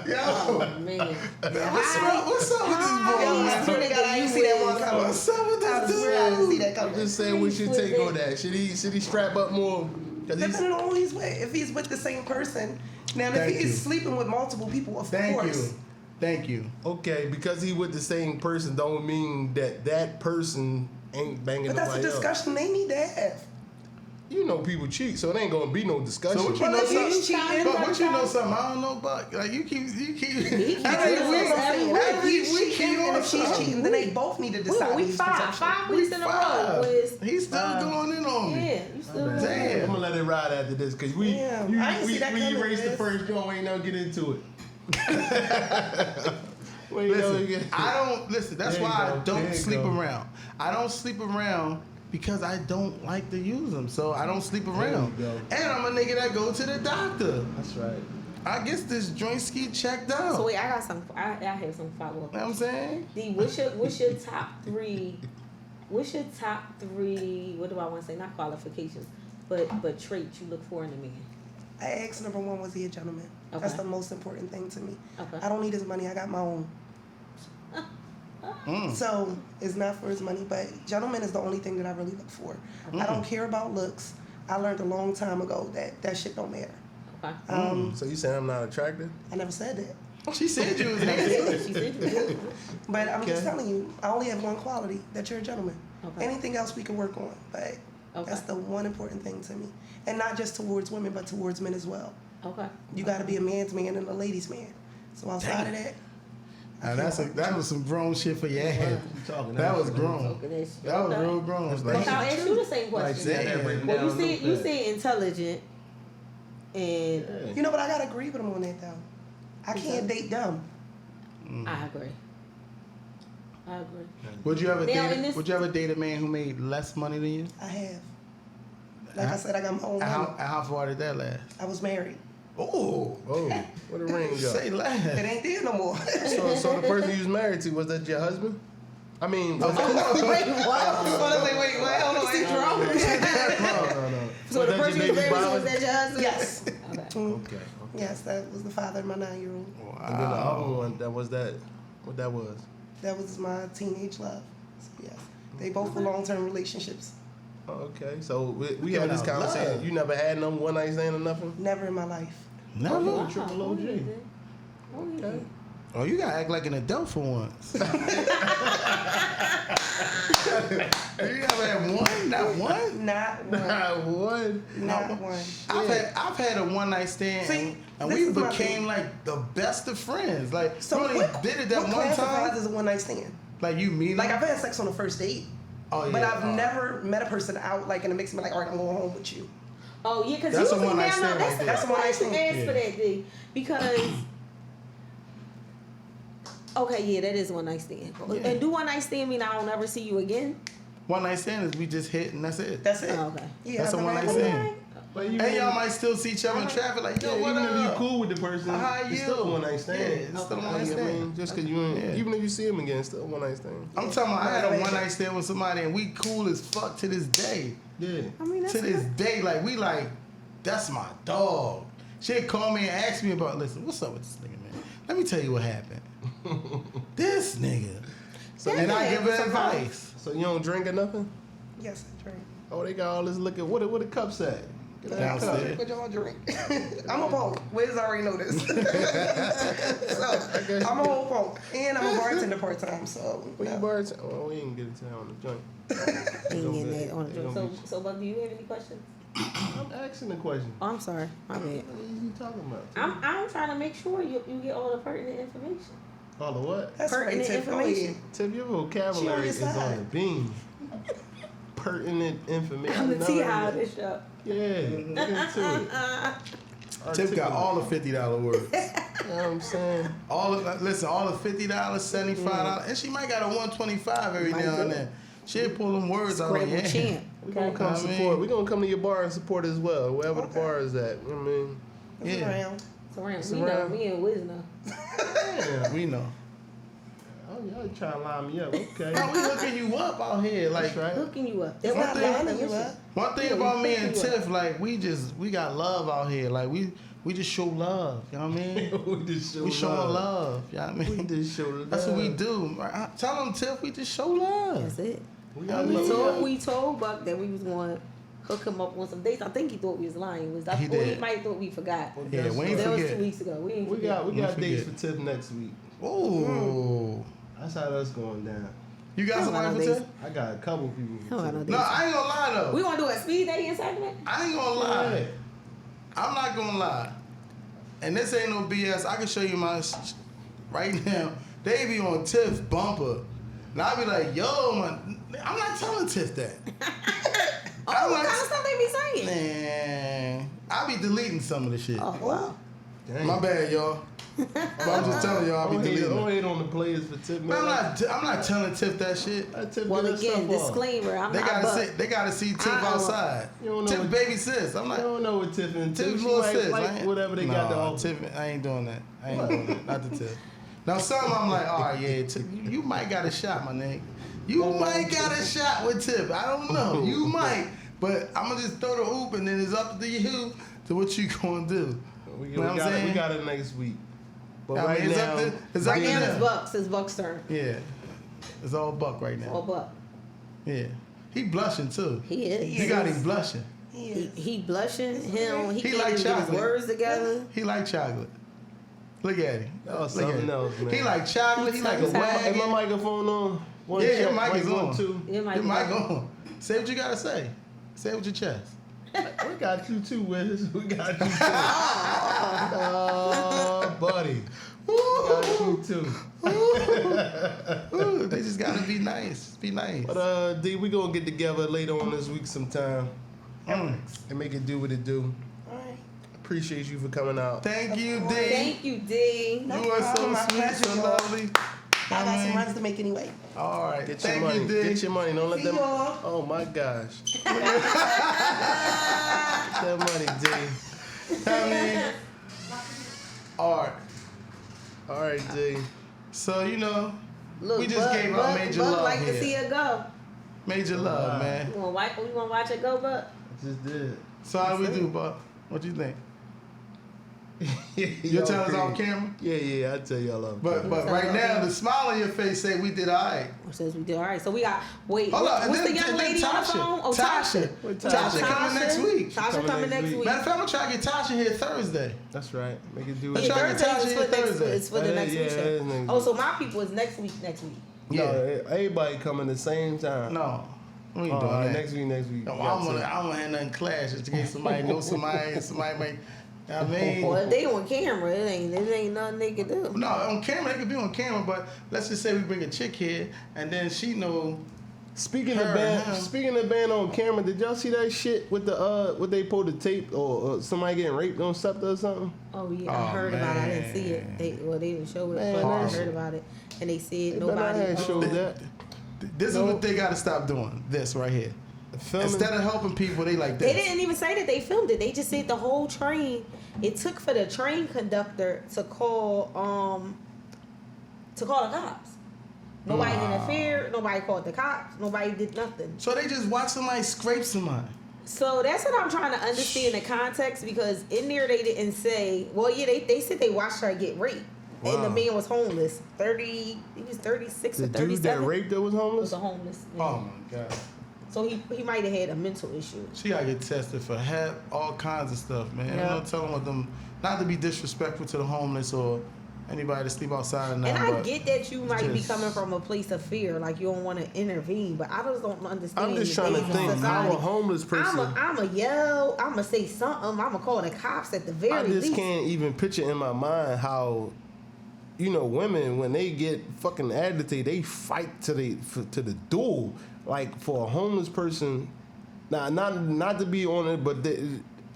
Yo, Oh, man. what's up with this boy, Yo, man? I swear to God, I didn't see that one coming. What's up with I this swear I didn't see dude? that I'm coming. just saying, what's your take on that? Should he strap up more? Cause he's Depending on who he's with. If he's with the same person. Now, if Thank he you. is sleeping with multiple people, of Thank course. you. Thank you. okay because he with the same person. Don't mean that person ain't banging But that's a nobody else. discussion they need to have. you know people cheat, so it ain't gonna be no discussion. So what you know Well, something? he's cheating But what you know sometimes. something? I don't know, but like you keep He keep every cheating week, every week. every He's week cheating, he and on if she's something. cheating, then they both need to We decide. on week who's 5. protection. 5 weeks in a row. Five. Was, He's still going in on me. yeah, you still I'm Damn. gonna let it ride after this because we Damn, I ain't see that we coming, erased the Liz. first joint. We ain't never get into it. We ain't never Listen, get- I don't listen. That's There you why I go. There don't you sleep go. around. I don't sleep around because I don't like to use them. So I don't sleep around. you go. And I'm a nigga that go to the doctor. That's right. I guess this joint ski checked out. So wait, I got some. I have some follow up. You know what I'm saying? D, what's your top 3? What's your top 3? What do I want to say? Not qualifications, but traits you look for in a man. I asked number 1, was he a gentleman? Okay. That's the most important thing to me. Okay. I don't need his money. I got my own. So it's not for his money, but gentleman is the only thing that I really look for. I don't care about looks. I learned a long time ago that shit don't matter. Okay. So you saying I'm not attractive? I never said that. She said you was She handsome. said you did. But I'm just Okay. telling you, I only have one quality, that you're a gentleman. Okay. Anything else we can work on, but Okay. that's the one important thing to me. And not just towards women, but towards men as well. Okay. You got to be a man's man and a ladies' man. So outside of that, Now that was some grown shit for your ass. talking That was grown. Talking that shit. That was Okay. real grown. That's But like- I'll ask you the same Like question. that, that written Well, down you a say little you bit. say intelligent, and Yeah. you know, but I got to agree with him on that though. I can't date dumb. I agree. I agree. Would you ever Now, in date? this- Would you ever date a man who made less money than you? I have. Like I said, I got my own And money. how far did that last? I was married. Oh, Oh, where the ring go? say It last. ain't there no more. So the person you was married to, was that your husband? I mean, was Wait, what? wait, hold on. Is he drunk? no. So Was the that person your you baby married to, father? was that your husband? Yes. Okay. Okay. Yes, that was the father of my 9-year-old. And then the other one, what that was? That was my teenage love. So yes, they both were long-term relationships. Oh, okay. So we Yeah, had this now, conversation. love. You never had no one night stand or nothing? Never in my life. Never. Wow. Triple OG. Okay. Oh, you gotta act like an adult for once. You never had one? Not one? Not one. Not one. Not one. I've had a one night stand, See, and this we is my became thing. like the best of friends. Like So we only what, did it that what one classifies time. as a one-night stand? Like you meet Like him? I've had sex on the first date, Oh, but yeah. I've never met a person out like in a mix and be like, all right, I'm going home with you. Oh yeah, because That's a usually one-night now, stand no, right there. that's That's a why one-night you stand. asked for that, D. Because okay, yeah, that is one night stand. Yeah. And do one night stand mean I don't ever see you again? One night stand is we just hit and that's it. That's it. Oh, okay. Yeah, That's I've a never one-night had stand. But even And y'all if- might still see each other in traffic like, yo, Yeah, what even if you up? cool with the person, How it's you? still a one night stand. Yeah, it's still a Okay. one night I stand. mean, just because you, Yeah. even if you see him again, it's still a one night stand. I'm talking about I had a Right. one night stand with somebody and we cool as fuck to this day. Yeah. I mean, that's To this day, like we like, that's my dog. She'd call me and ask me about, listen, what's up with this nigga, man? Let me tell you what happened. This nigga. And I give her advice. So you don't drink or nothing? Yes, I drink. Oh, they got all this liquor. What the cups at? Get that cup. Downstairs. What y'all drink? I'm a punk. Wiz already know this. So I'm a whole punk, and I'm a bartender part time. So What you bars? Oh, we ain't get it to on the joint. Ain't getting that on the They joint. gonna So Buck, do you have any questions? I'm asking the question. Oh, I'm sorry. My bad. What are you talking about? I'm trying to make sure you get all the pertinent information. All the what? that's right, Pertinent Tiff. Go information. ahead. Tip, your vocabulary She on your is on side. the beam. Pertinent information. I'm I've gonna see never how heard this show. Yeah, get into it. Tip got all the $50 words. You know what I'm saying? All of the $50, $75, and she might got a $125 every Might now and do. then. She'll pull them words out of Scrabble your champ. We're gonna Okay. come I mean- support. We're gonna come to your bar and support as well, wherever the Okay. bar is at. You know what I mean? It's Yeah. around. It's around. It's We know. around. Me and Wiz know. Yeah. We know. Oh, y'all trying to line me up? Okay. How we hooking you up out here? Like That's right. Hooking you up. It's One not thing- lining you up. one thing Yeah, about we me and hooking you Tiff, like we got love out here. Like we just show love. You know what I mean? we just show We showing love. You know what I We mean? just show love. That's what we do. Tell them, Tiff, we just show love. That's it. We got We love. told Buck that we was going to hook him up on some dates. I think he thought we was lying. He He did. might have thought we forgot. Yeah, we ain't That was forget. 2 weeks ago. We ain't We forget. got Don't dates for forget. Tiff next week. Ooh. That's how that's going down. You got somebody for Tiff? I got a couple people. I don't know No, I ain't gonna lie though. We want to do a speed dating segment? I ain't gonna lie. I'm not gonna lie. And this ain't no BS. I can show you my right now. They be on Tiff bumper. And I be like, yo, man, I'm not telling Tiff that. What kind of stuff they be saying? Man, I be deleting some of the shit. Oh, wow. Dang. My bad, y'all. But I'm just telling y'all, I be deleting. Don't it. hate on the players for Tiff, man. Man, I'm not telling Tiff that shit. Well, again, disclaimer. I'm not They gotta see Tiff outside. Tiff baby sis. I'm I like, don't know what Tiff and Tiff's Tiff. little Like, sis. like whatever they got to offer. Tiff, I ain't doing that. I ain't doing that. Not the Tiff. Now some I'm like, all right, yeah, Tiff, you might got a shot, my nigga. You might got a shot with Tiff. I don't know. You might. But I'm gonna just throw the hoop and then it's up to you to what you gonna do. We You know what I'm saying? We got it next week. But I mean, it's right now them. it's Bucks. It's Bucks' turn. Yeah. It's all Buck right now. All Buck. Yeah. He blushing too. He is. You got him blushing. He blushing. He can't like even get his chocolate. words together. He like chocolate. Look at him. Oh, Look something at him. else, man. He like chocolate. He like a Hey, wagon. Hey, my microphone on. One Yeah, check, your mic is one, on. two. Your mic Your is mic on. on. Say what you gotta say. Say it with your chest. We got you too, Wiz. We got you too. Buddy. We got you too. Ooh, they just gotta be nice. Be nice. But D, we gonna get together later on this week sometime and make it do what it do. All right. Appreciate you for coming out. Thank you, D. Thank you, D. You are so problem. My sweet, pleasure, so y'all. lovely. I got some runs to make anyway. All right. Get your Thank money. you, D. Get your money. Don't let See them. y'all. Oh my gosh. Get that money, D. I mean, all right. All right, D. So, you know, Look, we just gave out major Buck love like here. to see it go. Major love, man. You want to watch it go, Buck? I just did. So how do we do, Buck? What you think? You're You'll tell us off camera? Yeah, I tell y'all off. But camera. right now, the smile on your face say we did all right. Or says we did all right. So we got what's and the young lady on the phone? Oh, Tasha. Tasha coming next week. Tasha coming next week. Matter of fact, I'm trying to get Tasha here Thursday. That's right. Make it do Yeah, it. try to Thursday Tasha is here for next. Thursday. It's for the next Yeah, week. it is next Oh, week. so my people is next week. No, Yeah. everybody coming the same time. No, we ain't Oh, doing that. next week. No, Yeah, I don't want to have nothing clash just in case somebody knows somebody and somebody might. I mean, Well, if they on camera, it ain't nothing they can do. no, on camera they could be on camera, but let's just say we bring a chick here and then she know. Speaking Her, of band, huh? speaking of band on camera, did y'all see that shit with the what they pulled the tape or somebody getting raped on SEPTA or something? Oh yeah, Oh, I heard about it. I didn't see man. it. They didn't show it, Man, but I that heard shit- about it, and they said They better not nobody. have showed that. This No. is what they got to stop doing. This right here. Filming. Instead of helping people, they like this. They didn't even say that they filmed it. They just said the whole train. It took for the train conductor to call the cops. Nobody interfered. Nobody called the cops. Nobody did nothing. So they just watch somebody scrape somebody. So that's what I'm trying to understand the context, because in there they didn't say. Well, yeah, they said they watched her get raped, and the Wow. man was homeless. He was 36 The or dude 37. that raped her was was homeless. a homeless man. Oh my god. So he might have had a mental issue. She gotta get tested for hep, all kinds of stuff, man. Yeah. I'm not telling with them not to be disrespectful to the homeless or anybody to sleep outside and And that. I but get that you might be just- coming from a place of fear, like you don't want to intervene, but I just don't understand. I'm just the trying to days of think how society. a homeless person. I'ma yell. I'ma say something. I'ma call the cops at the very I just least. can't even picture in my mind how, women when they get fucking agitated, they fight to the duel. Like for a homeless person, not to be on it, but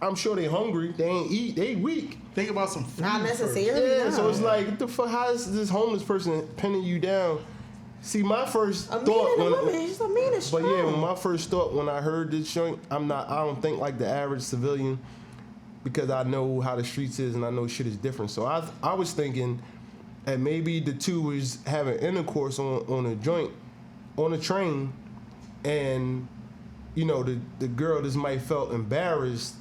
I'm sure they hungry. They ain't eat. They weak. Think about some food Not first. necessarily. Yeah, no. so it's like, what the fuck? How is this homeless person pinning you down? See, my first a man thought and a when, woman. It's a man is but strong. yeah, when my first thought when I heard this joint, I don't think like the average civilian, because I know how the streets is and I know shit is different. So I was thinking that maybe the two was having intercourse on a joint, on a train, and the girl just might felt embarrassed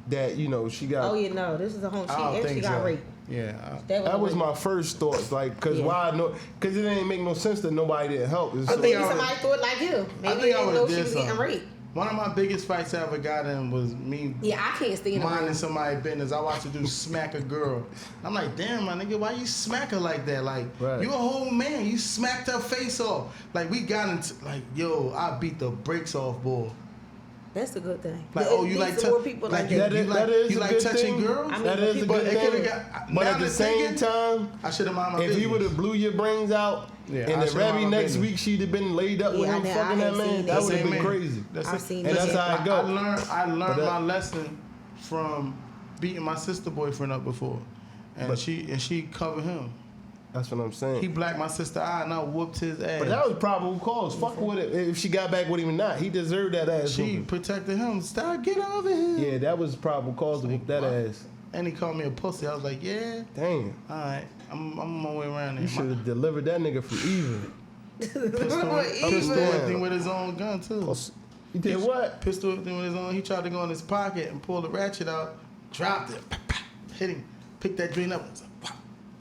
that she got. Oh yeah, no. This is a home. I don't She think got so. raped. Yeah. That was my first thoughts, like, cause Yeah. why? Cause it didn't make no sense that nobody didn't help. It's I so- think Maybe somebody thought like you. Maybe think they I didn't would've know she did was getting something. raped. One of my biggest fights I ever got in was me Yeah, I can't stand minding around. somebody's business. I watched a dude smack a girl. I'm like, damn, my nigga, why you smack her like that? Like, Right. you a whole man. You smacked her face off. Like, we got into, like, yo, I beat the brakes off, boy. That's a good thing. Like, It oh, you leads like to more people like you, that. you like, that is you a like good touching thing. girls? I mean, That is a but good it could've thing. got- But now at the that same thinking, time, I should have mind my if business. he would have blew your brains out, Yeah, I and the should've mind very my next business. week she'd have been laid up with Yeah, him I fucking that have man, seen that that. would have been Amen. crazy. That's I've it. seen And that. that's how I go. I learned But that- my lesson from beating my sister boyfriend up before, and she covered him. That's what I'm saying. He blacked my sister eye, and I whooped his ass. But that was probable cause. Fuck with it. If she got back with him or not, he deserved that ass. she whooping. protected him. Stop, get over here. Yeah, that was probable cause to whoop that What? ass. And he called me a pussy. I was like, yeah, Damn. all right, I'm on my way around there. You should have delivered that nigga for evil. Pistol Damn. whipped him with his own gun too. You did what? Pistol whipped him with his own. He tried to go in his pocket and pull the ratchet out, dropped it, hit him, picked that drink up.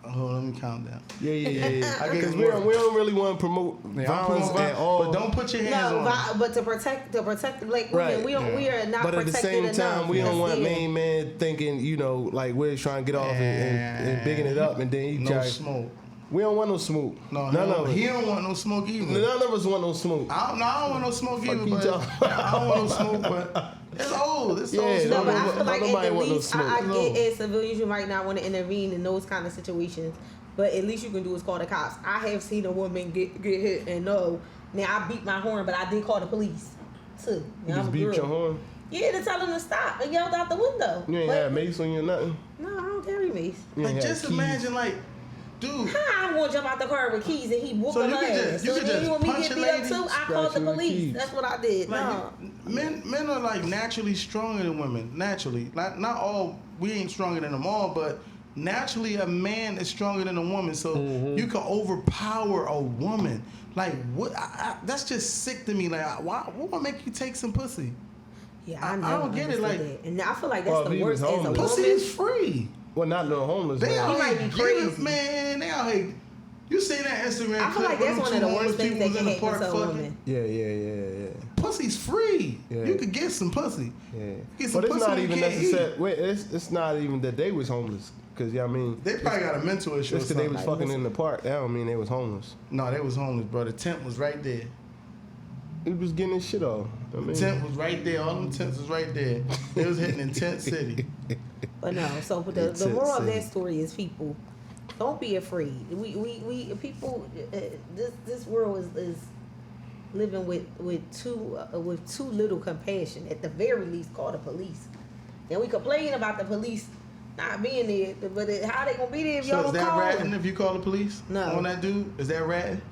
Hold on, let me calm down. Yeah. I gave Because him we more. don't really want to promote Yeah, I'm violence promoting at all. But don't put your hands No, on him. but to protect the black women, Right. we are not But at the protected same enough. time, we don't want Yeah. main man thinking, like we're trying to get off and bigging it up, and then he No try. smoke. We don't want no smoke. No, none of us. he don't want no smoke either. None of us want no smoke. I don't want no smoke Fuck either, you but talking I don't want no smoke, but it's old. It's Yeah, old. No, but I Nobody feel like want at the no least I smoke. get as civilians, you might not want to intervene in those kind of situations, but at least you can do is call the cops. I have seen a woman get hit and no. Now I beat my horn, but I did call the police too. You Now, just I'm a beat girl. your horn. Yeah, to tell them to stop and yelled out the window. You ain't But- have mace on you or nothing. No, I don't carry mace. You Like, ain't have just keys. imagine, like, dude. How I'm gonna jump out the car with keys and he whooping So you my could ass? just- you So could then just you want me to punch get a beat up lady, too? I scratch called the her with police. keys. That's what I did. Like No. men are like naturally stronger than women. Naturally, like not all. We ain't stronger than them all, but naturally a man is stronger than a woman. So you can overpower a woman. Like what? That's just sick to me. Like why? What would make you take some pussy? Yeah, I I never don't get it, understood like- that. And I feel like that's Well, if the he was worst as a homeless. Pussy woman. is free. Well, not no homeless. They man. out might here be giving, crazy. man. They out here. You seen that Instagram I feel clip like where that's them one two of the homeless worst things people that was can in the park happen to a fucking? woman. Yeah. Pussy's free. Yeah. You could get some pussy. Yeah. Get some But it's pussy not when you even can't necessary. eat. Wait, it's not even that they was homeless. Cause I mean, They probably got a mental issue. just or because they something. was fucking in the park, that don't mean they was homeless. No, they was homeless, bro. The tent was right there. He was getting his shit off. I mean, Tent was right there. All them tents was right there. They was hitting in Tent City. But no, so It's the moral of insane. that story is people, don't be afraid. We people, this world is living with too little compassion. At the very least, call the police. And we complain about the police not being there, but how they gonna be there if So y'all is don't that call ratting them? if you call the police? No. On that dude? Is that ratting?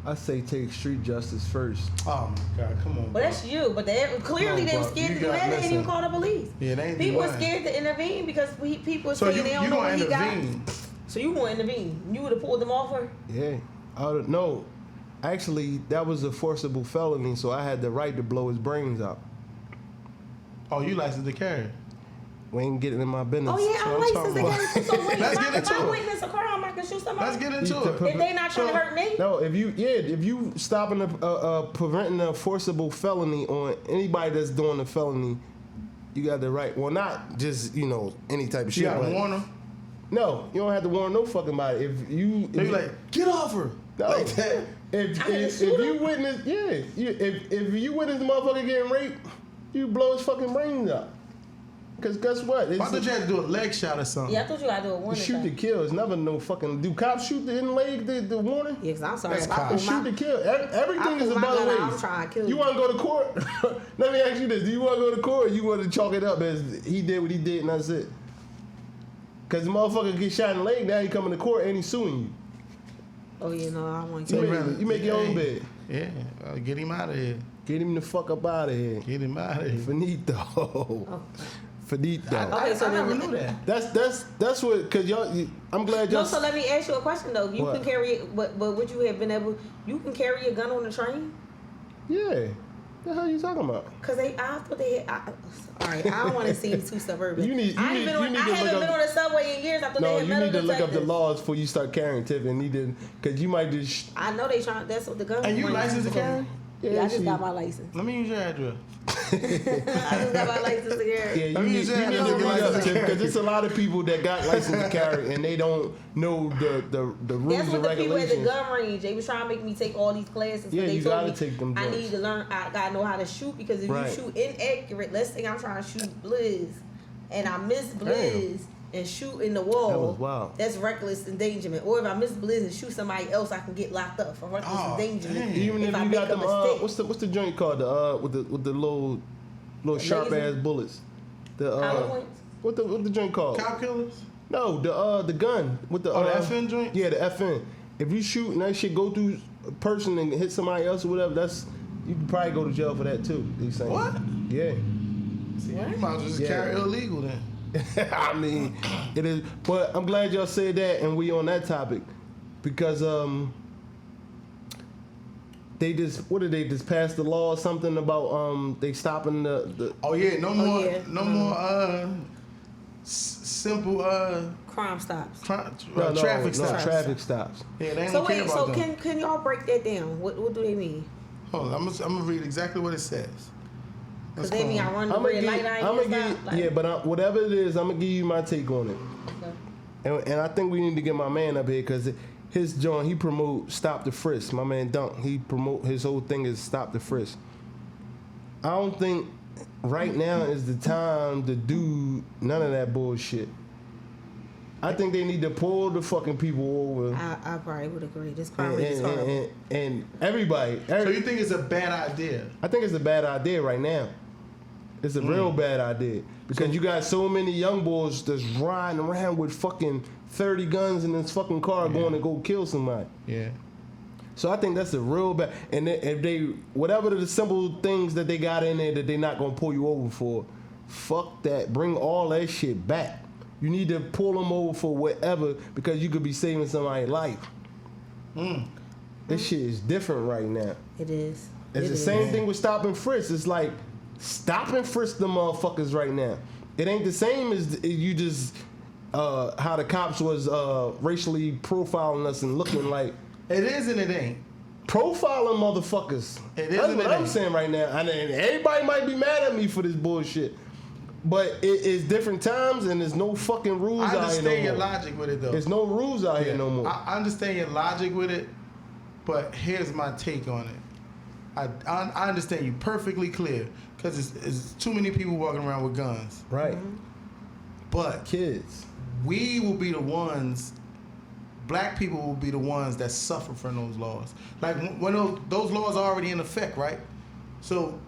I say take street justice first. Oh my God, come on. But bro. that's you. But they clearly No, they were bro, scared you to do got- that. They didn't even listen. call the police. Yeah, they ain't People do were nothing. scared to intervene because people So saying you they don't know gonna what he got. intervene? So you gonna intervene? You would have pulled them off her? Yeah. No, actually, that was a forcible felony, so I had the right to blow his brains out. Oh, you licensed to carry? We ain't getting in my business. Oh yeah, So I'm I'm licensed talking again. about- So wait, Let's if get I into it. witness a crime, I can shoot somebody. Let's get into it. If they not trying to hurt me, No, if you stopping preventing a forcible felony on anybody that's doing a felony, you got the right. Well, not just any type of shit. You got but- to warn them? No, you don't have to warn no fucking body. If you, They be like, get off her. no. Like that. If you witness, if you witness the motherfucker getting raped, you blow his fucking brains out. Cause guess what? I thought you had to do a leg shot or something. yeah, I thought you gotta do a warning. shoot to shot. kill. It's never no fucking. Do cops shoot in the leg the warning? Yeah, 'cause I'm sorry. That's If I cops. pull Shoot my, to kill. Everything I is pull my about gun out, ways. I'm trying to kill You you. want to go to court? Let me ask you this: do you want to go to court, or you want to chalk it up as he did what he did and that's it? Cause the motherfucker get shot in the leg, now he coming to court and he's suing you. oh yeah, no, I want You to. make, you make your own bed. Yeah, get him out of here. Get him the fuck up out of here. Get him out of here. Finito. Oh. Finito. Okay, so I never then- knew that. That's what. Cause y'all, I'm glad y'all. No, so let me ask you a question though. You What? can carry, but would you have been able? You can carry a gun on the train? Yeah. The hell you talking about? Cause I thought they had. All right, I don't want to seem too suburban. You need- I you ain't need- been on, you need I to haven't look been up- on the subway in years. I thought No, they had you metal need to look up the detectors. laws before you start carrying, Tiff, and cause you might just. I know they trying. That's what the gun. And you range licensed to is. carry? Yeah, I just got my license. Let me use your address. I just got my license to carry. Yeah, you need to read up, Tip, because there's a lot of people that got license to carry and they don't know the rules That's what and the people at regulations. the gun range, they was trying to make me take all these classes. Yeah, they you told gotta me take them I joints. need to learn, I gotta know how to shoot, because if Right. you shoot inaccurate, let's say I'm trying to shoot Blizz and I miss Blizz and shoot in the wall. That was wild. That's reckless endangerment. Or if I miss Blizz and shoot somebody else, I can get locked up for reckless endangerment. dang. Even if I you make got a them, mistake. what's the joint called? With the little sharp ass bullets. The Hollow points? what the joint called? Cop killers? No, the gun with the Oh, the FN joint? Yeah, the FN. If you shoot and that shit go through a person and hit somebody else or whatever, you can probably go to jail for that too. They saying. What? Yeah. See, you might as well just Yeah. carry illegal then. I mean, it is. But I'm glad y'all said that, and we on that topic because they just passed the law or something about they stopping the Oh yeah, no more, yeah. more simple Crime stops. traffic stops. traffic stops. Yeah, they ain't So gonna care wait, about so them. can y'all break that down? What do they mean? Hold on, I'm gonna read exactly what it says. Because Let's they mean go I on. run the I'm gonna red light, I give, ain't gonna stop. yeah, but whatever it is, I'm gonna give you my take on it. Okay. And I think we need to get my man up here because his joint, he promote Stop the Frisk. My man Dunk, he promote, his whole thing is Stop the Frisk. I don't think right now is the time to do none of that bullshit. I think they need to pull the fucking people over. I probably would agree. This crime is horrible. And everybody. So you think it's a bad idea? I think it's a bad idea right now. It's a real bad idea because you got so many young boys that's riding around with fucking 30 guns in this fucking car going to go kill somebody. Yeah. So I think that's a real bad. And if they, whatever the simple things that they got in there that they're not gonna pull you over for, fuck that. Bring all that shit back. You need to pull them over for whatever because you could be saving somebody's life. This shit is different right now. It is. It's the same thing with Stop and Frisk. It's like, stop and frisk them motherfuckers right now. It ain't the same as you just, how the cops was racially profiling us and looking like. It is and it ain't. Profiling motherfuckers. It is That's and what it I'm ain't. saying right now. And everybody might be mad at me for this bullshit. But it's different times and there's no fucking rules I out here understand no your more. logic with it though. There's no rules out here no more. I understand your logic with it, but here's my take on it. I understand you perfectly clear because it's too many people walking around with guns. Right. But Kids. we will be the ones. Black people will be the ones that suffer from those laws. Like when those laws are already in effect, right? So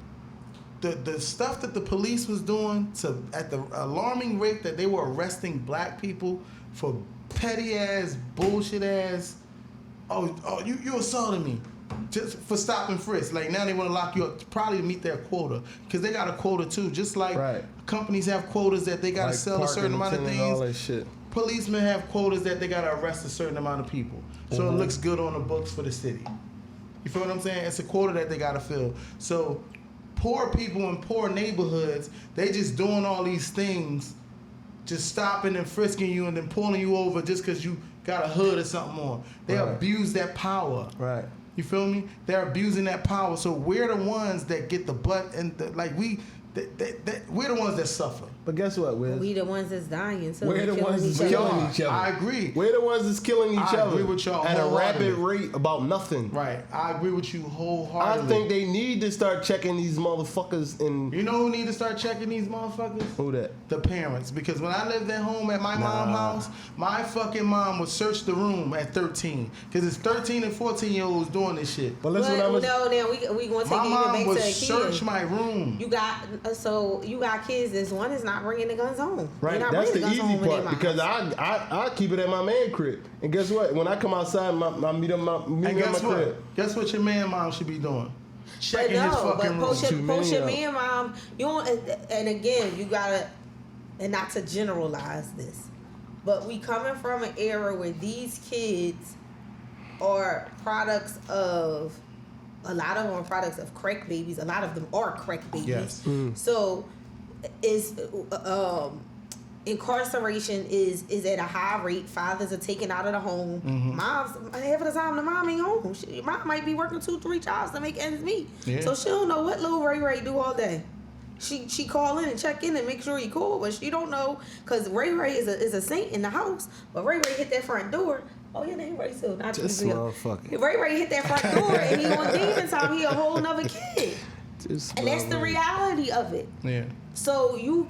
the stuff that the police was doing at the alarming rate that they were arresting black people for petty ass, bullshit ass, you assaulted me. Just for stop and frisk. Like now they want to lock you up probably to meet their quota. Because they got a quota too. Just like companies have quotas that they got to Like sell a certain amount of parking attendants, all things. that shit. Policemen have quotas that they got to arrest a certain amount of people. So it looks good on the books for the city. You feel what I'm saying? It's a quota that they got to fill. So poor people in poor neighborhoods, they just doing all these things, just stopping and frisking you and then pulling you over just because you got a hood or something on. They abuse that power. Right. You feel me? They're abusing that power. So we're the ones that get the butt and we're the ones that suffer. But guess what, Wiz? We the ones that's dying. So We're the ones that's killing each other. I agree. We're the ones that's killing each other. I agree with y'all at a rapid wholeheartedly. rate about nothing. Right. I agree with you wholeheartedly. I think they need to start checking these motherfuckers and You know who need to start checking these motherfuckers? who that? The parents. Because when I lived at home at my mom's house, my fucking mom would search the room at 13. Because it's 13 and 14-year-olds doing this shit. But listen, But what no, now we going to take My it even mom back would to the search kids. my room. You got kids. This one is not bringing the guns home. Right, They're not that's the bringing easy guns home in part their because minds. I keep it at my man crib, and guess what? When I come outside, I meet up my And my guess what? crib. Guess what your man mom should be doing? But Checking his fucking room. post Too your many man, mom. You don't. And again, you gotta, and not to generalize this, but we coming from an era where these kids are products of. A lot of them are products of crack babies. A lot of them are crack babies. Yes. So, it's incarceration is at a high rate. Fathers are taken out of the home. Moms, half of the time, the mom ain't home. Mom might be working 2-3 jobs to make ends meet. Yeah. So she don't know what little Ray do all day. She call in and check in and make sure he cool, but she don't know because Ray is a saint in the house. But Ray hit that front door. Oh, your name Ray too. Not This motherfucker. Ray hit that front door and he on demon time. He a whole nother kid. And that's the reality of it. Yeah. So I'm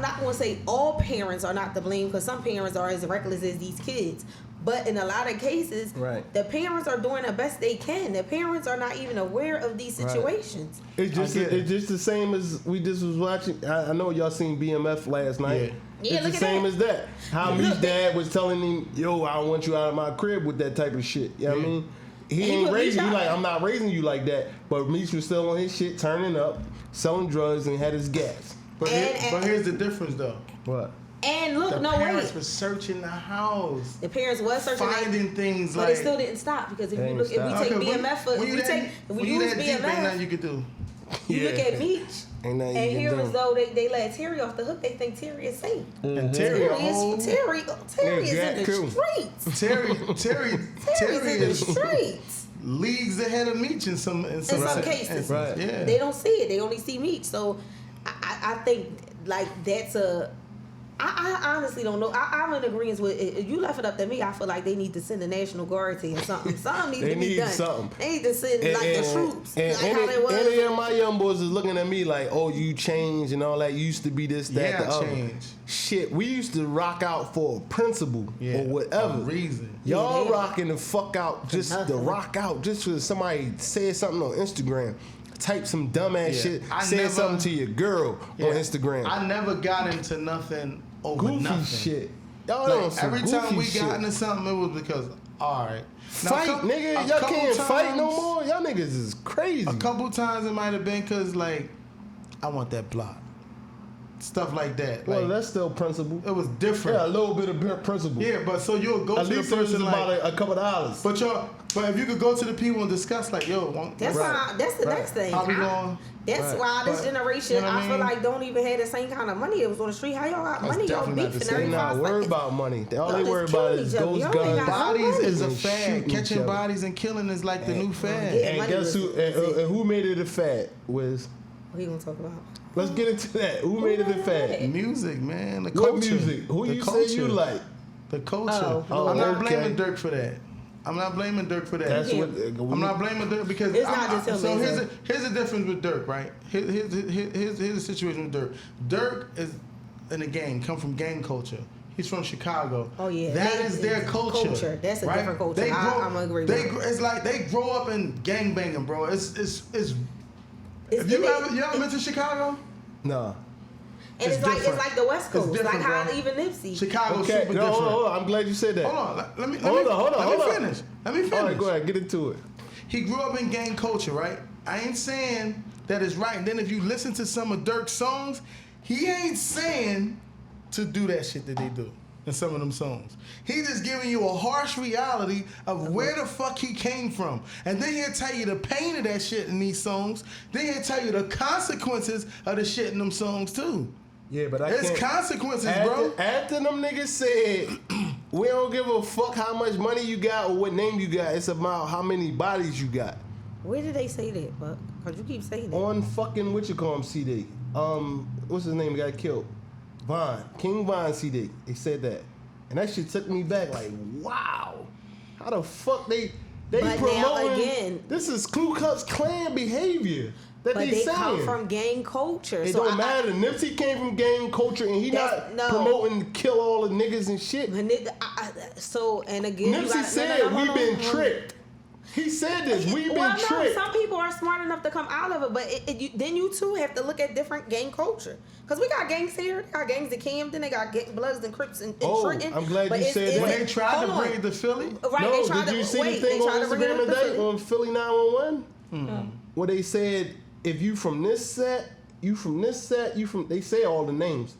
not going to say all parents are not to blame because some parents are as reckless as these kids. But in a lot of cases, the parents are doing the best they can. The parents are not even aware of these situations. It's just the same as we just was watching. I know y'all seen BMF last night. Yeah, it's the same as that. How Meech's dad was telling him, yo, I want you out of my crib with that type of shit. You know what I mean? He ain't raising you like, I'm not raising you like that. But Meech was still on his shit, turning up, selling drugs, and had his gas. But here's the difference, though. What? And look, the parents were searching the house. The parents was searching, finding things but it still didn't stop because if we take BMF, if we use BMF, ain't nothing you could do. You look at Meech, and here as though they let Terry off the hook. They think Terry is safe. And Terry is in the streets. Terry's in the streets. Leagues ahead of Meech in some cases. Right. Yeah. They don't see it. They only see Meech. So I think like that's a. I honestly don't know. I'm in agreement with if you left it up to me. I feel like they need to send the National Guard to you or something. Something needs to be done. Something. They need to send the troops. And any of my young boys is looking at me like, oh, you changed and all that. You used to be this, that, the other. Shit, we used to rock out for a principle or whatever. A reason. Y'all rocking the fuck out just to rock out just because somebody said something on Instagram. Type some dumbass shit. Say something to your girl on Instagram. I never got into nothing over goofy nothing. Shit. Y'all know some every time we shit. got into something, it was because alright. Fight, nigga. Y'all can't fight no more. Y'all niggas is crazy. A couple times it might have been because like I want that block. Stuff like that. Well, like, that's still principle. It was different. Yeah, a little bit of principle. Yeah, but so you'll go at to least the person like about a couple dollars. But if you could go to the people and discuss like, yo, that's the next thing. How we going? That's why this generation, I feel like, don't even have the same kind of money that was on the street. How y'all got money? Y'all beefing They not worried about money. All they worry about is those guns. Bodies is a fad. Catching bodies and killing is like the new fad. And guess who? And who made it a fad? Was what you gonna talk about? Let's get into that. Who made it a fad? Music, man. The culture. What music? Who you say you like? The culture. I'm not blaming Dirk for that. I'm not blaming Dirk for that. That's what I'm not blaming Dirk because it's not just him. So here's the difference with Dirk, right? Here's the situation with Dirk. Dirk is in a gang, come from gang culture. He's from Chicago. Oh yeah, that is their culture. That's a different culture. I'm agree with you. It's like they grow up in gang banging, bro. It's have you ever been to Chicago? No. And it's like the West Coast, like how even Nipsey. Chicago's super different. Hold on. I'm glad you said that. Hold on. Let me finish. Let me finish. All right, go ahead. Get into it. He grew up in gang culture, right? I ain't saying that it's right. And then if you listen to some of Dirk's songs, he ain't saying to do that shit that they do in some of them songs. He's just giving you a harsh reality of where the fuck he came from. And then he'll tell you the pain of that shit in these songs. Then he'll tell you the consequences of the shit in them songs too. Yeah, but there's consequences, bro. After them niggas said, we don't give a fuck how much money you got or what name you got. It's about how many bodies you got. Where did they say that, Buck? Because you keep saying that. On fucking whatchamacallit CD. What's his name? Got killed. King Von CD. They said that. And that shit took me back like, wow. How the fuck they promoting? Now again, this is Ku Klux Klan behavior. But they come from gang culture. It don't matter. Nipsey came from gang culture, and he not promoting kill all the niggas and shit. And again, Nipsey said we've been tricked. He said this. We've been tricked. Some people are smart enough to come out of it, but then you too have to look at different gang culture. Because we got gangs here, they got gangs in Camden, they got Bloods and Crips in Trenton. I'm glad you said that. When they tried to bring it to Philly? Right, no, did you see the thing on Instagram today on Philly 911? Where they said, if you from this set, they say all the names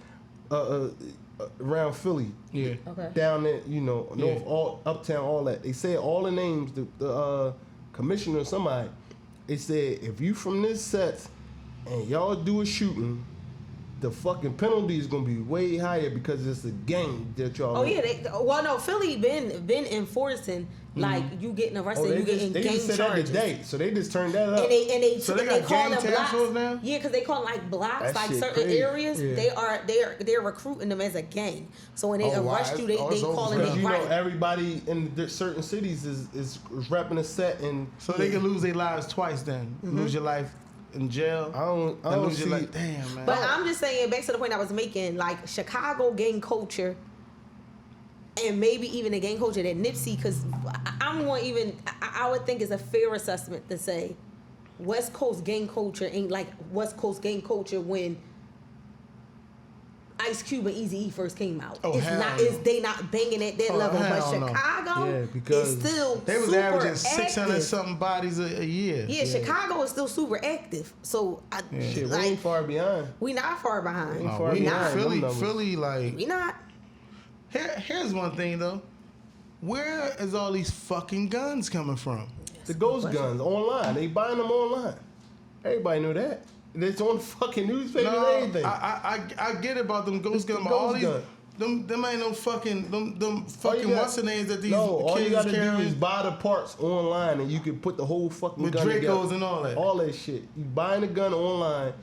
around Philly. Yeah. Okay. Down there, north, all uptown, all that. They say all the names, the commissioner or somebody, they said, if you from this set and y'all do a shooting, the fucking penalty is gonna be way higher because it's a gang that y'all. Oh yeah, Philly been enforcing like you getting arrested, you getting they gang just said charges. that today, so they just turned that up. And they So they they got call gang them task force blocks. now? Yeah, because they call them like blocks, That like shit certain crazy. areas. Yeah. They're recruiting them as a gang. So when they Oh, wow. arrest you, they Oh, it's calling Because it you know right. everybody in certain cities is repping a set, and So they can lose their lives twice then. Lose your life in jail. I and don't lose see. your life. Damn, man. But I'm just saying, back to the point I was making, like Chicago gang culture, and maybe even the gang culture that Nipsey, because I'm going even, I would think it's a fair assessment to say West Coast gang culture ain't like West Coast gang culture when Ice Cube and Eazy-E first came out. Oh, It's hell not, no. they not banging at that Oh, level. But hell no. Chicago Yeah, because is still They was super averaging 600 active. something bodies a year. Yeah, Chicago is still super active. So Shit, we like, ain't far behind. we not far behind. Ain't Oh, far we behind them Philly, numbers. Philly, like We not. here's one thing though. Where is all these fucking guns coming from? The ghost guns online. They buying them online. Everybody knew that. It's on the fucking newspaper and everything. I get about them ghost It's the guns, but all ghost these gun. them ain't no fucking them All you fucking got- what's the names that these all you kids gotta do carry is buy the parts online, and you can put the whole fucking with gun Dracos together. and all that. All that shit. You buying the gun online,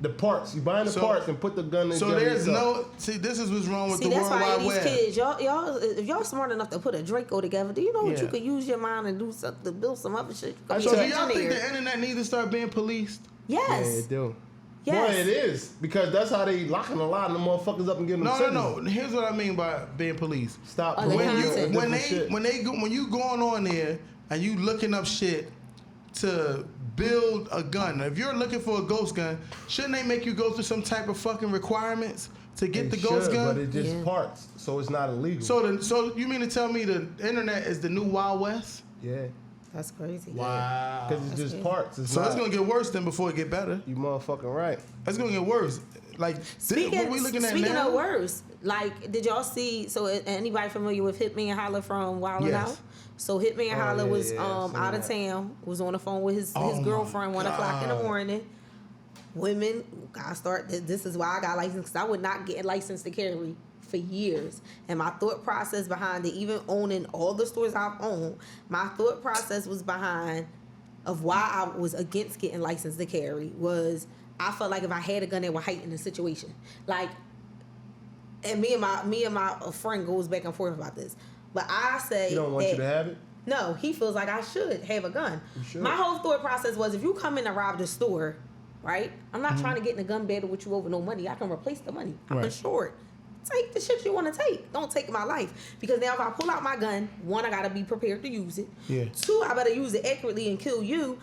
the parts. You buying the So- parts and put the gun together. So there's yourself. no see. This is what's wrong with See, the that's World why Wide these Web. kids, y'all, if y'all smart enough to put a Draco together, do you know what Yeah. you could use your mind and do something to build some other shit? You could be So an do y'all think engineer. the internet needs to start being policed? Yeah, Yes. it do. Yes. Boy, it is because that's how they locking a lot of them motherfuckers up and getting them. No. sentenced. Here's what I mean by being policed. Stop. Oh, they When content. you promoting different shit. when you going on there and you looking up shit to build a gun. If you're looking for a ghost gun, shouldn't they make you go through some type of fucking requirements to get They the ghost should, gun? but it's just Yeah. parts, so it's not illegal. So you mean to tell me the internet is the new Wild West? yeah, That's crazy. Wow. because it's just good. parts. So not, it's gonna get worse than before it get better. You motherfucking right. It's gonna get worse. Like what we looking at Speaking now? of worse, like, did y'all see? So, anybody familiar with Hitman Holla from Wild 'N Yes. Out? So Hitman Holla yeah, was yeah, I've seen out of that. town, was on the phone with his Oh my girlfriend 1:00 in the God. morning. Women, I start. This is why I got licensed. 'Cause I would not get licensed to carry for years, and my thought process behind it, even owning all the stores I've owned, my thought process was behind of why I was against getting licensed to carry was I felt like if I had a gun, it would heighten the situation. Like, and me and my friend goes back and forth about this, but I say You don't want you to have it. no, he feels like I should have a gun. You should. My whole thought process was if you come in and rob the store, right? I'm not trying to get in a gun battle with you over no money. I can replace the money. I'm Right. insured. Take the shit you want to take. Don't take my life. Because now if I pull out my gun, one, I got to be prepared to use it. Yeah. Two, I better use it accurately and kill you.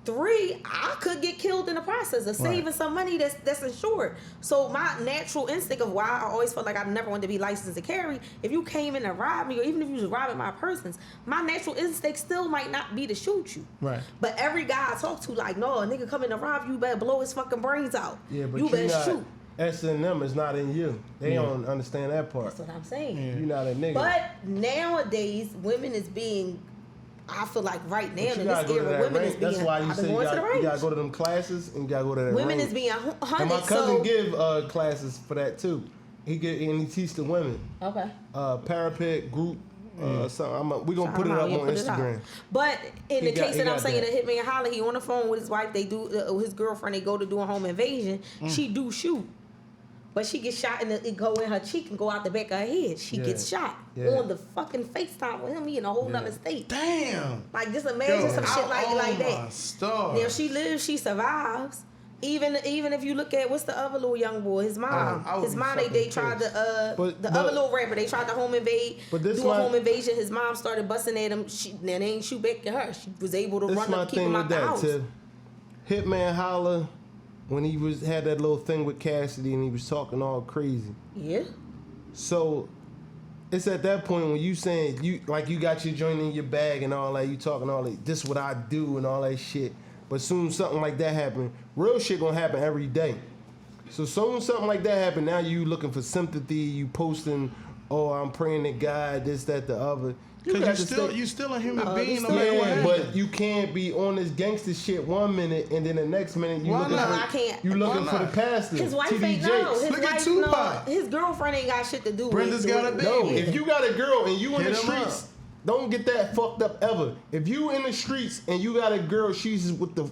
Three, I could get killed in the process of saving Right. some money that's insured. So my natural instinct of why I always felt like I never wanted to be licensed to carry, if you came in and robbed me, or even if you was robbing my persons, my natural instinct still might not be to shoot you. Right. But every guy I talk to, like, no, a nigga come in to rob you, better blow his fucking brains out. Yeah, but you better not, shoot. S&M is not in you. They don't understand that part. That's what I'm saying. You're not a nigga. But nowadays, women is being, I feel like right now But in this era, women is being. That's why you I've been say you going to the gotta range. go to them classes and you gotta go to that Women range. is being And hunted. my cousin So give classes for that too. He teach the women. okay. Parapet group. Something. We gonna Shout put it him out. up Yeah, on put it out. Instagram. But in He the got- case he that I'm got saying, that. the Hitman Holla, he on the phone with his wife. They do his girlfriend. They go to do a home invasion. She do shoot, but she gets shot and it go in her cheek and go out the back of her head. She Yeah. gets shot Yeah. on the fucking FaceTime with him. He in a whole nother state. Damn. Like just imagine some shit like my that. stars. Now she lives, she survives. Even if you look at what's the other little young boy, his mom. I would His be mom, fucking they tried pissed. to But- the but- other little rapper, they tried to home invade, But this do a my- home invasion. His mom started busting at him. Now they ain't shoot back at her. She was able to This run my up, keep thing him with out the that. house. To Hitman Holla, when he had that little thing with Cassidy and he was talking all crazy. Yeah. So it's at that point when you saying you got your joint in your bag and all that, you talking all that, this what I do and all that shit. But soon something like that happen, real shit gonna happen every day. So soon something like that happen, now you looking for sympathy, you posting oh, I'm praying to God, this, that, the other. Because you still a human being. No matter what Yeah, happens. but you can't be on this gangster shit 1 minute and then the next minute you looking for the pastor. His wife TD ain't Jakes. no. His Look at wife Tupac. no. His girlfriend ain't got shit to do Brenda's with. got a baby. No, if you got a girl and you in the Hit 'em streets, up. don't get that fucked up ever. If you in the streets and you got a girl, she's with the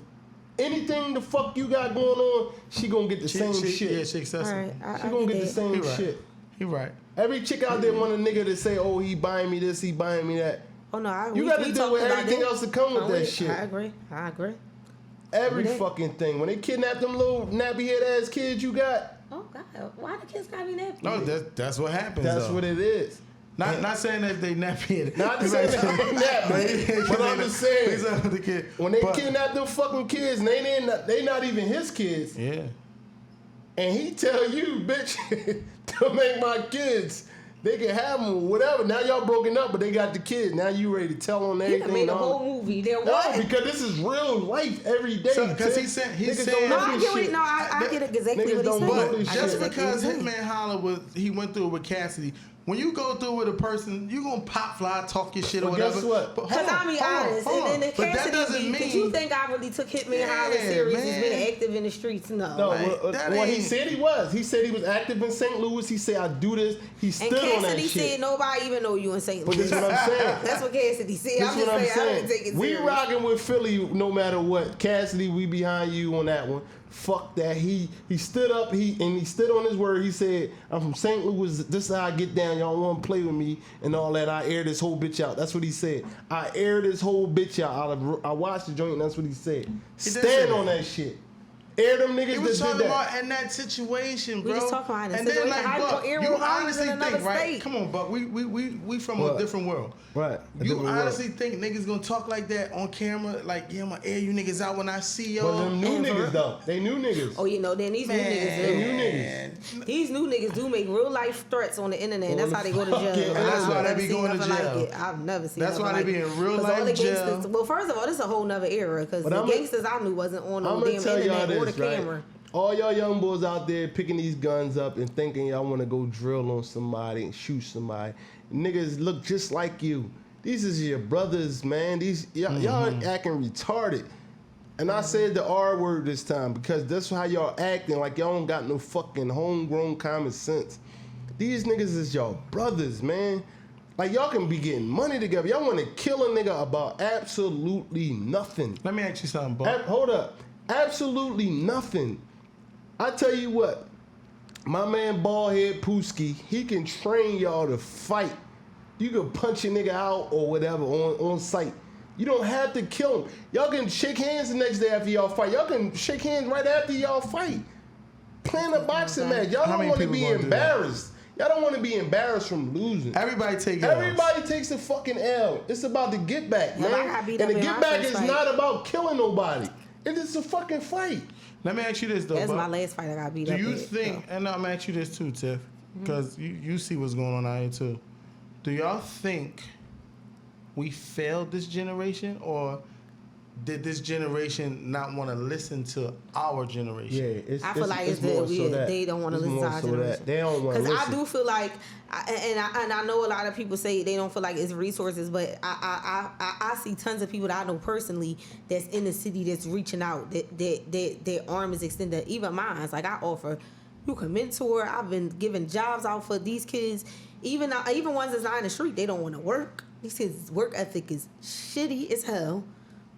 anything the fuck you got going on, she gonna get the same shit. Yeah, she accessible. Right, She gonna get the same He right. shit. He right. Every chick out there want a nigga to say, oh, he buying me this, he buying me that. Oh no, You gotta deal with everything else that come with that shit. I agree. Every fucking thing. When they kidnap them little nappy head ass kids you got, Oh God, why the kids gotta be nappy? No, that's what happens. that's though. what it is. Not saying that they nappy. Not saying that they nappy, but I'm just saying, the kid. when they kidnap them fucking kids, and they not even his kids, Yeah. and he tell you, bitch, to make my kids. They can have them or whatever. Now y'all broken up, but they got the kids. Now you ready to tell on He everything. done made a whole movie. Then No, what? because this is real life every day. Because he Tiff. said Niggas don't No, know I this get what shit. I get exactly Niggas what don't he's know saying. this I shit. get Just exactly because what he's Hitman saying. Holler he went through it with Cassidy. When you go through with a person, you gonna pop fly, talk your shit or But whatever. guess what? But Because I'll be honest, and then the But that Cassidy doesn't beat, mean. did you think I really took Hitman Yeah, Holler serious? He's man. been active in the streets? No. No, Like, well, that he ain't- said he was. He said he was active in St. Louis. He said, I do this. He And stood on that Cassidy shit. said nobody even know you in St. But Louis. this is what I'm saying. That's what Cassidy said. This I'm is just what I'm saying, I didn't take saying. it We serious. rocking with Philly no matter what. Cassidy, we behind you on that one. Fuck that. He stood up. He stood on his word. He said, I'm from St. Louis. This is how I get down. Y'all want to play with me and all that. I air this whole bitch out. That's what he said. I air this whole bitch out. I watched the joint. And that's what he said. He did say Stand that. on that shit. Air them niggas He was that talking did that. about in that situation, We bro. just talking about it. And then Situation. like, How you Buck, gonna air you one honestly in another think, right? state? Come on, Buck. We from What? a different world. Right. A You different honestly world. think niggas gonna talk like that on camera? Like, yeah, I'm gonna air you niggas out when I see But y'all. them new Ever. niggas though. They new niggas. Oh, you know, then these new niggas They new do. niggas. These new niggas do make real life threats on the internet. And that's how they go to Fuck jail. yeah. And that's why I've they never be seen going to nothing jail. Like it. I've never seen. That's nothing why they like be it. in real 'Cause all life the jail. gangsters. Well, first of all, this is a whole nother era because But the I'ma- gangsters I knew wasn't on no I'm gonna damn tell y'all internet or the this, right? camera. All y'all young boys out there picking these guns up and thinking y'all want to go drill on somebody and shoot somebody. Niggas look just like you. These is your brothers, man. Y'all acting retarded. And I said the R word this time because that's how y'all acting like y'all don't got no fucking homegrown common sense. These niggas is y'all brothers, man. Like y'all can be getting money together. Y'all want to kill a nigga about absolutely nothing. Let me ask you something, Buck. Hold up. Absolutely nothing. I tell you what, my man Ballhead Pooski, he can train y'all to fight. You can punch a nigga out or whatever on sight. You don't have to kill him. Y'all can shake hands the next day after y'all fight. Y'all can shake hands right after y'all fight. Playing a boxing match. Y'all How don't many want to people be gonna do that? embarrassed. Y'all don't want to be embarrassed from losing. Everybody take it. Everybody takes a fucking L. It's about the get back, Yeah, man. I got beat And up the in get my back first is fight. not about killing nobody. It is a fucking fight. Let me ask you this though, That's Buck. my last fight I got beat Do up you at, think? And I'm gonna ask you this too, Tiff, because you see what's going on out here too. Do y'all think we failed this generation, or did this generation not want to listen to our generation? Yeah, I feel like it's more so that. they don't want to It's listen to more our so that. generation. They don't want to Because listen. I do feel like, and I know a lot of people say they don't feel like it's resources, but I see tons of people that I know personally that's in the city that's reaching out, that their arm is extended. Even mine, it's like I offer, you can mentor. I've been giving jobs out for these kids, even ones that's not in the street. They don't want to work. These kids' work ethic is shitty as hell.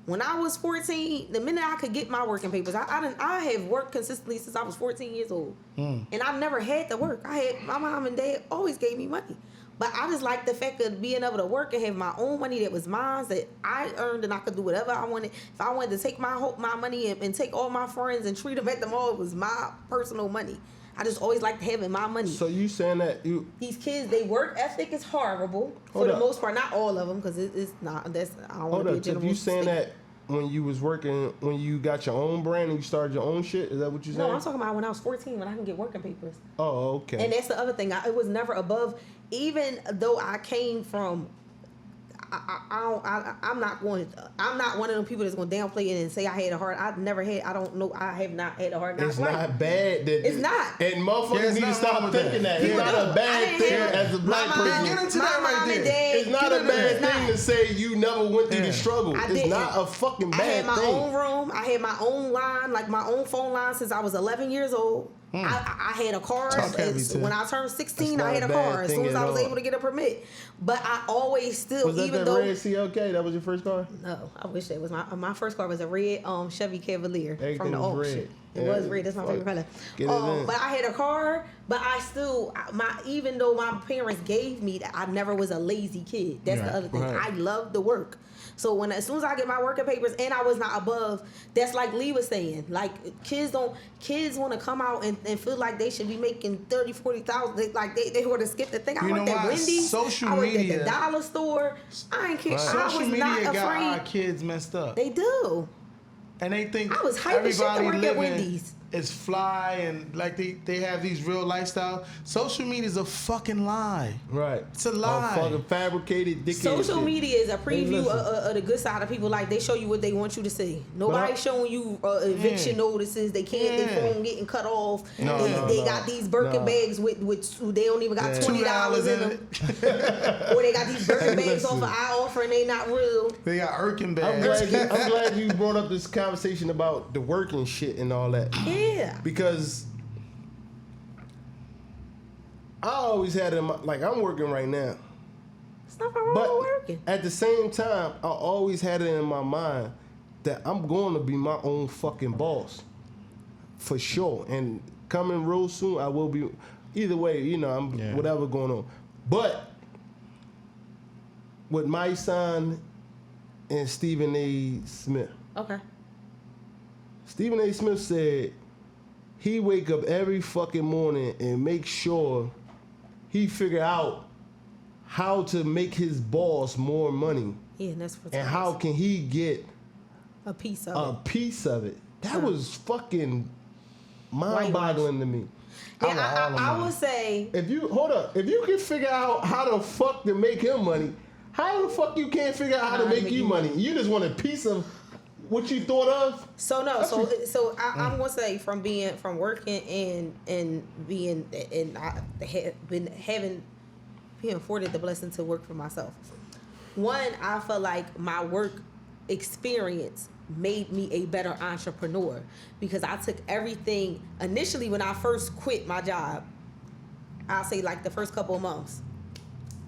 When I was 14, the minute I could get my working papers, I have worked consistently since I was 14 years old. And I've never had to work. My mom and dad always gave me money. But I just like the fact of being able to work and have my own money that was mine, that I earned, and I could do whatever I wanted. If I wanted to take my money and take all my friends and treat them at the mall, it was my personal money. I just always liked having my money. So you saying that These kids, their work ethic is horrible for the most part. Not all of them, because it's not. I don't want to be a general you saying statement. that when you was working, when you got your own brand and you started your own shit? Is that what you saying? No, I'm talking about when I was 14, when I can get working papers. Oh, okay. And that's the other thing. It was never above, even though I came from, I'm not one of them people that's going to downplay it and say I had a heart. I have not had a heart. It's not bad. It's not. And motherfuckers need to stop thinking that. It's not a bad thing as a black person. Get into that right there. It's not a bad thing to say you never went through the struggle. It's not a fucking bad thing. I had my own room. I had my own line, like my own phone line since I was 11 years old. I had a car. When I turned 16, I had a car as soon as I was able to get a permit. But I always still, was that even that though red CLK, that was your first car? No, I wish that was my first car was a red Chevy Cavalier from the auction. Red. It was red. That's my favorite color. But I had a car. But I still, even though my parents gave me that, I never was a lazy kid. That's the other thing. I loved the work. So as soon as I get my working papers and I was not above, that's like Lee was saying. Like kids want to come out and feel like they should be making 30, 40,000. Like they want to skip the thing. I worked at Wendy's. I worked at the dollar store. I ain't care. Right. I was Social not media got afraid. our kids messed up. They do. And they think I was hyped as shit to work at Wendy's. It's fly and like they have these real lifestyles. Social media is a fucking lie. Right. It's a lie. Fucking fabricated dickhead Social shit. media is a preview of the good side of people. Like they show you what they want you to see. Nobody's showing you eviction notices. They can't. Their phone getting cut off. They got these Birkin bags with they don't even got $20 in them. Or they got these Birkin bags off of our offer and they not real. They got Birkin bags. I'm glad you brought up this conversation about the working shit and all that. Yeah. Because I always had it in my, like I'm working right now. It's not wrong with working. At the same time, I always had it in my mind that I'm going to be my own fucking boss. For sure. And coming real soon, I will be. Either way, I'm whatever going on. But with my son and Stephen A. Smith. Okay. Stephen A. Smith said he wake up every fucking morning and make sure he figure out how to make his boss more money. Yeah, and that's for and how can he get a piece of it. That was fucking mind-boggling to me. Yeah, I would say if you can figure out how the fuck to make him money, how the fuck you can't figure out how to make you money? You just want a piece of what you thought of? So no, I'm gonna say from working and being being afforded the blessing to work for myself. One, I felt like my work experience made me a better entrepreneur because I took everything initially when I first quit my job. I'll say like the first couple of months.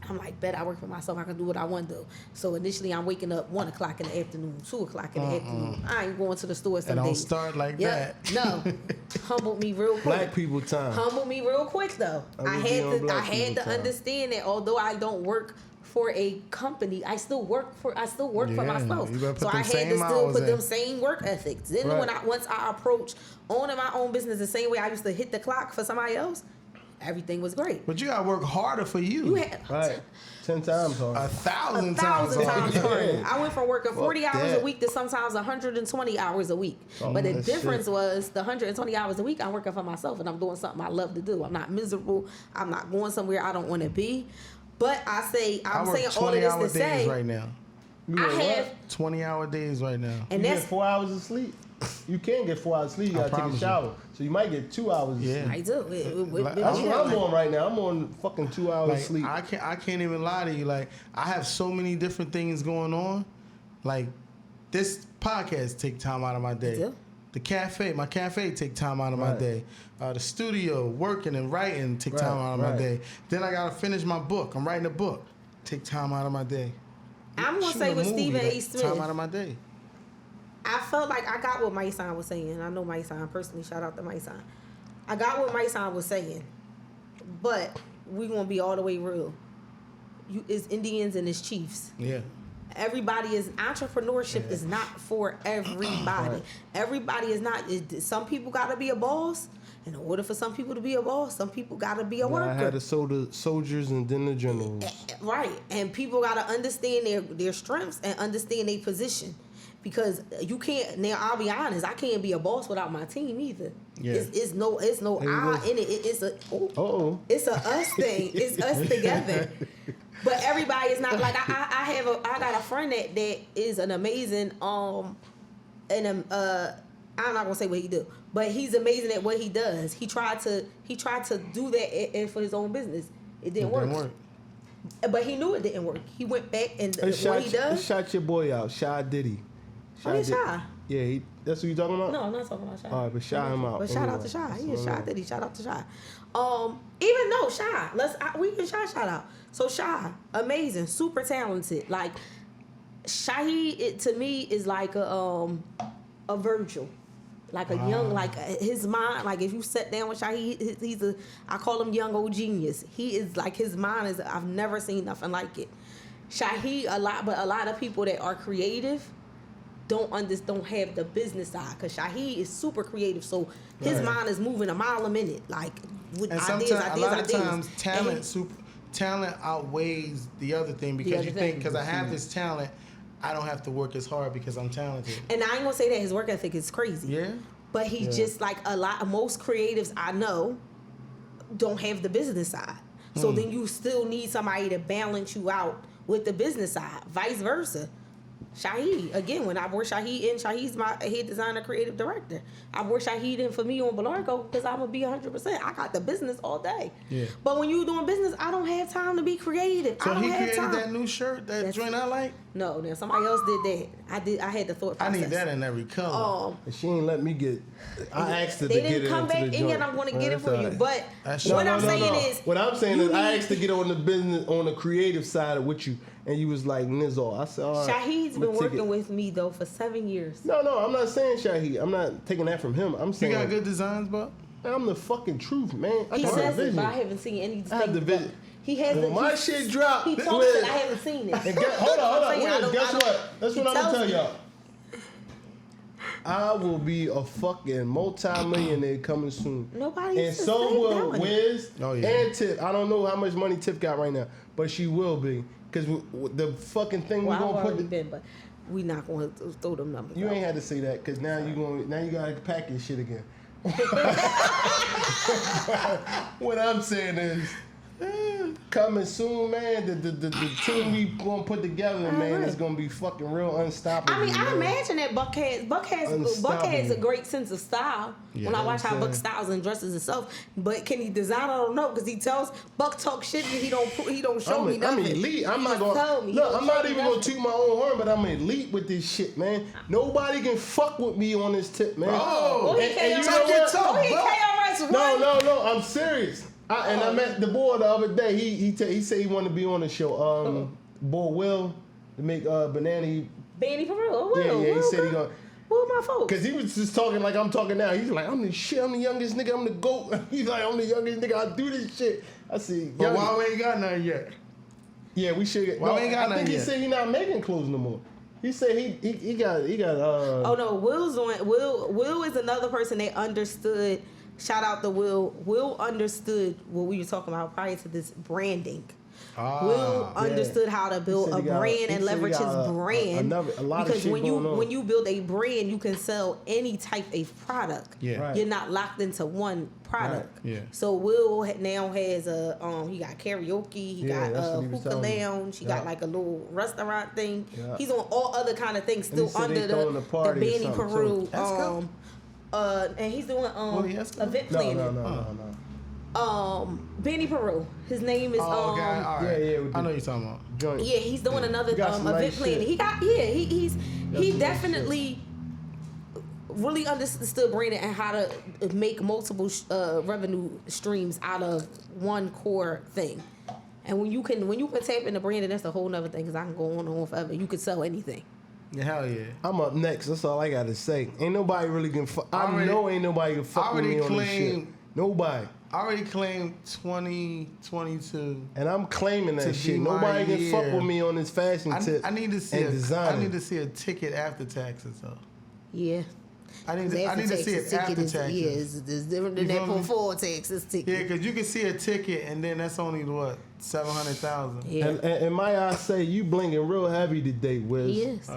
I'm like, bet I work for myself. I can do what I want to do. So initially, I'm waking up 1 o'clock in the afternoon, 2 o'clock in the afternoon. I ain't going to the store some days. Don't start like that. No, humbled me real quick. Black people time. Humbled me real quick though. I had to understand that although I don't work for a company, I still work for myself. So I had to still put them same work ethics. Then once I approached owning my own business the same way I used to hit the clock for somebody else, everything was great. But you gotta work harder for you. Right. 10 times harder. 1,000 times harder. Yeah. I went from working 40 hours a week to sometimes 120 hours a week. But the difference was the 120 hours a week I'm working for myself and I'm doing something I love to do. I'm not miserable. I'm not going somewhere I don't want to be. But I'm saying all of this to say right now. I have 20-hour days right now. And you get 4 hours of sleep. You can't get 4 hours of sleep. You gotta take a shower. So you might get 2 hours of sleep. I do. I'm on right now. I'm on fucking 2 hours of sleep. I can't even lie to you. Like, I have so many different things going on. Like, this podcast take time out of my day. My cafe take time out of my day. The studio, working and writing take time out of my day. Then I gotta finish my book. I'm writing a book. Take time out of my day. I'm gonna say with Stephen A. Smith. Time out of my day. I felt like I got what Mike Son was saying. I know Mike Son personally. Shout out to Mike Son. I got what Mike Son was saying, but we gonna be all the way real. It's Indians and it's Chiefs. Yeah. Everybody is entrepreneurship is not for everybody. Everybody is not. Some people got to be a boss. In order for some people to be a boss, some people got to be a worker. I had the soldiers and then the generals. Right, and people got to understand their strengths and understand their position. Because you can't. Now I'll be honest, I can't be a boss without my team either. Yeah. It's no I in it. It's a us thing. It's us together. But everybody is not like I got a friend that is an amazing I'm not gonna say what he do, but he's amazing at what he does. He tried to do that and for his own business. It didn't work. But he knew it didn't work. He went back and what he does. Shout your boy out, Shy Diddy. Shy? Yeah, that's what you talking about? No, I'm not talking about Shy. All right, but shout him out. But shout out to Shy. He is Shy Diddy. Shout out to Shy. Even though Shy, we can shout out. So Shy, amazing, super talented. Like Shaheed, to me is like a Virgil. Like a young, like his mind, like if you sat down with Shaheed, I call him young old genius. He is like, his mind is, I've never seen nothing like it. Shaheed, but a lot of people that are creative don't have the business side, because Shaheed is super creative, so his mind is moving a mile a minute, like with and ideas. A lot of times, talent outweighs the other thing, because you think, because I have this talent, I don't have to work as hard because I'm talented. And I ain't gonna say that his work ethic is crazy. Yeah. But he's just like most creatives I know don't have the business side. So then you still need somebody to balance you out with the business side. Vice versa. Shaheed, again, when I brought Shaheed in, Shaheed's my head designer, creative director. I brought Shaheed in for me on Belargo because I'm going to be 100%. I got the business all day. Yeah. But when you doing business, I don't have time to be creative. So I don't he have created time. that new shirt, that joint I like? No, somebody else did that. I had the thought process. I need that in every color. She ain't let me get. I asked her to they get it. They didn't come back in yet. I'm going to get it for you. But what I'm saying is, what I'm saying is, I asked to get on the business, on the creative side with you, and you was like, Nizzle. I said, all right. Shaheed's been working with me though for 7 years. No, I'm not saying Shaheed. I'm not taking that from him. I'm saying you got good designs, bro. I'm the fucking truth, man. He says it, but I haven't seen any. I have the vision. He has when my shit dropped. He talks it. I haven't seen it. Hold on. Guess what? That's what I'm gonna tell y'all. I will be a fucking multi-millionaire coming soon. Nobody. And so will Wiz and Tip. I don't know how much money Tip got right now, but she will be, because the fucking thing we're gonna put. But we not gonna throw them numbers. You ain't had to say that, because now you gotta pack your shit again. What I'm saying is, coming soon, man. The team we gonna put together, man, is gonna be fucking real unstoppable. I mean, I imagine that Buck has a great sense of style. Yeah, when I watch how Buck styles and dresses himself, but can he design? I don't know, because he tells Buck talk shit and he don't show me nothing. I'm elite. I'm not gonna look. I'm not even gonna toot my own horn, but I'm elite with this shit, man. Nobody can fuck with me on this tip, man. Oh, and you know what? KRS No, I'm serious. I met the boy the other day. He said he wanted to be on the show. Boy Will to make Banana. Banny Peru. Yeah. He said he gonna. What my folks? Cause he was just talking like I'm talking now. He's like, I'm the shit. I'm the youngest nigga. I'm the GOAT. He's like, I'm the youngest nigga. I do this shit. I see. But why we ain't got none yet? Yeah, we should. Why we ain't got none yet? I think he said he not making clothes no more. He said he got. Oh no, Will's on. Will is another person that understood. Shout out to Will. Will understood what we were talking about prior to this branding. Will understood how to build a brand and leverage his brand. A lot because of shit when you build a brand, you can sell any type of product. Yeah. Right. You're not locked into one product. Right. Yeah. So Will now has he got karaoke, he got a hookah lounge, he got like a little restaurant thing. Yeah. He's on all other kind of things still under the Benny Peru. And he's doing event planning. No. Benny Peru. His name is all right. Yeah. I know you're talking about. Joint. Yeah, he's doing another event planning. He definitely really understood branding and how to make multiple revenue streams out of one core thing. And when you can tap into branding, that's a whole nother thing, because I can go on and on forever. You could sell anything. Yeah, hell yeah. I'm up next. That's all I gotta say. Ain't nobody really can fuck. I know ain't nobody can fuck with me on this shit. Nobody. I already claimed 2022. And I'm claiming that shit. Nobody can fuck with me on this fashion tip. I need to see a ticket after taxes though. Yeah. I need to see it after taxes. Yeah, it's different than that before taxes ticket. Yeah, because you can see a ticket and then that's only what, 700,000. Yeah. And my eyes say you blinking real heavy today, Wiz. Yes.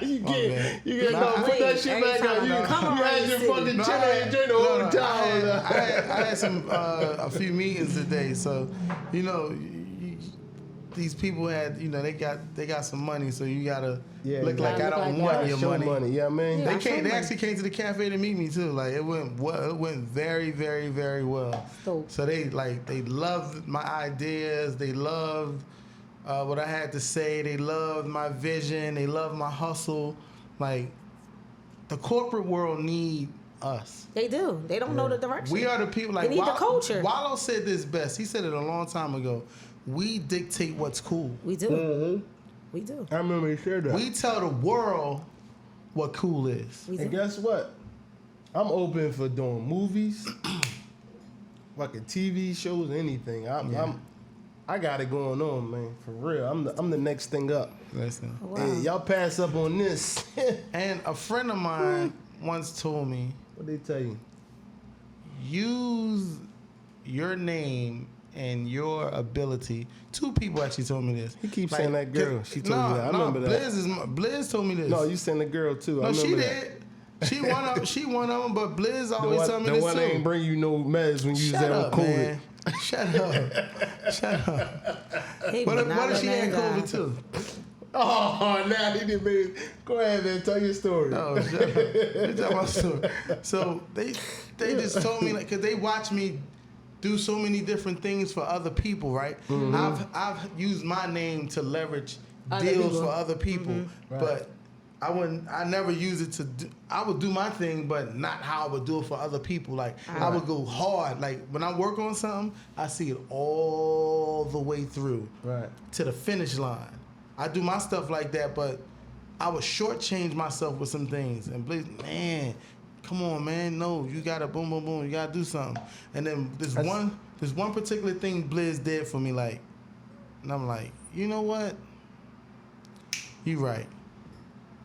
You get put that shit back on. You had your fucking chin on your the whole time. I had some a few meetings today, so you these people had, they got some money, so you gotta look you like gotta I look don't like want that. your Show money. money. Yeah, man. Yeah. They actually came to the cafe to meet me too. Like it went very, very, very well. Dope. So they loved my ideas. They loved what I had to say. They loved my vision. They loved my hustle. Like the corporate world need us. They do. They don't know the direction. We are the people. Like they need the culture. Wallow said this best. He said it a long time ago. We dictate what's cool. We do. Mm-hmm. We do. I remember he said that. We tell the world what cool is. We And do. guess what? I'm open for doing movies, fucking TV shows, anything. I got it going on, man. For real. I'm the next thing up. Listen. Wow. Hey, y'all pass up on this. And a friend of mine once told me, What they tell you? use your name and your ability. Two people actually told me this. He keeps saying that girl. She told you that. I remember that. Blizz told me this. No, you saying the girl too. I No, remember she that. did. She one of them, but Blizz The always told me one, this the one too. ain't bring you no meds when you was Shut there up, with COVID. man. Shut up. Shut up. He What would if, not what if let she had man die. COVID too? Oh, now he didn't make. Go ahead, man. Tell your story. Oh, shut up. Let me tell my story. So they just told me, like, cause they watch me do so many different things for other people, right? Mm-hmm. I've used my name to leverage Other deals people. for other people, Right. but I never use it to do, I would do my thing, but not how I would do it for other people. Like I would go hard. Like when I work on something, I see it all the way through Right. to the finish line. I do my stuff like that, but I would shortchange myself with some things. And Blizz, man, come on, man, no, you gotta boom, boom, boom, you gotta do something. And then this one particular thing Blizz did for me, like, and I'm like, you know what? You right.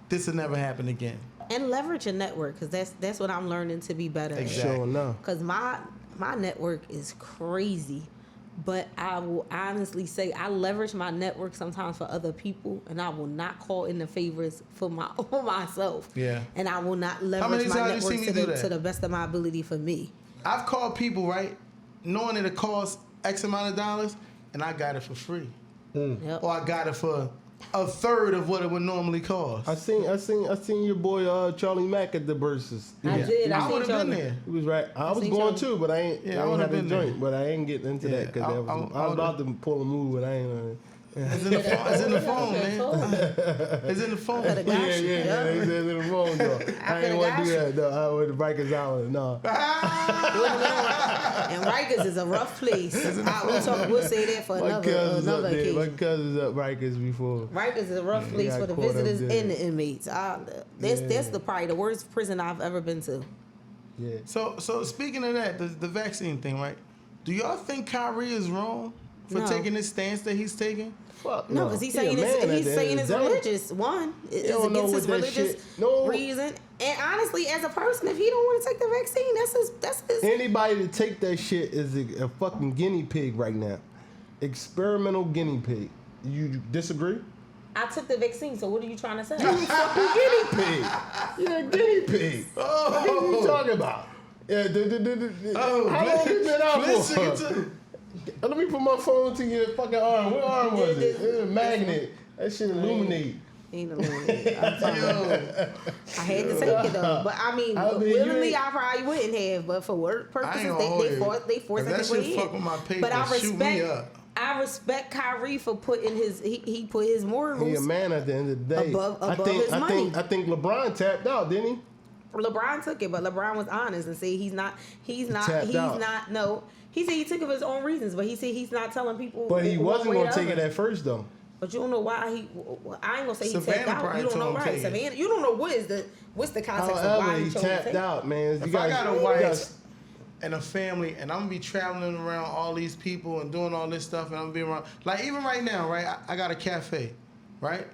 This will never happen again. And leverage your network, because that's what I'm learning to be better Exactly. at. Sure enough. Because my network is crazy, but I will honestly say I leverage my network sometimes for other people, and I will not call in the favors for myself. Yeah. And I will not many leverage my times you network see me do that? to the best of my ability for me. I've called people, right, knowing that it costs X amount of dollars, and I got it for free. Yep. Or I got it for a third of what it would normally cost. I seen your boy Charlie Mack at the Versus. I did. I I would seen have been Charlie. there. He was right. I was seen going Charlie. too, but I ain't. Yeah, I I would've had a been there. joint, but I ain't getting into Yeah, that because I I was about to pull a move, but I ain't. It's in the phone, it's in the phone, man. It's in the phone. Coulda got Yeah, you. yeah, Yep. they said in the phone though. I ain't want to do got that though. I with the Rikers Island, no. And Rikers is a rough place. We'll say that for My another cousin's up there. My occasion. cousin's up Rikers before. Rikers is a rough place got for the caught up visitors there. and the inmates. That's probably the worst prison I've ever been to. Yeah. So speaking of that, the vaccine thing, right? Do y'all think Kyrie is wrong for No. taking this stance that he's taking? Fuck No, because He he's a saying man at he's the end saying of it's the day. religious. One, it's don't know against his what that religious shit- no. reason. And honestly, as a person, if he don't want to take the vaccine, that's his. Anybody to take that shit is a fucking guinea pig right now. Experimental guinea pig. You disagree? I took the vaccine, so what are you trying to say? Fucking guinea pig. You're a guinea pig. What are you talking about? Yeah, how long you been out for? Let me put my phone to your fucking arm. What arm was it? It was a magnet. That shit illuminate. Ain't illuminated. I'm sorry. I had to take it though, but I mean, I mean, willingly, you I probably wouldn't have. But for work I purposes, ain't gonna hold you. they force If it that to go shit fuck ahead. with my paper, But I shoot me respect. up. I respect Kyrie for putting he put his morals. He a man at the end of the day. Above I his money. think LeBron tapped out, didn't he? LeBron took it, but LeBron was honest and said he's not. tapped out. No, he said he took it for his own reasons, but he said he's not telling people. But he one wasn't way or going to the take it other. at first, though. But you don't know why he. I ain't gonna say Savannah he tapped out. probably You don't know, told him right? take it. Savannah, you don't know what's the context of However, why he he chose to tapped take it. out, man. If I got a wife and a family and I'm gonna be traveling around all these people and doing all this stuff and I'm being around, like even right now, right? I got a cafe, right?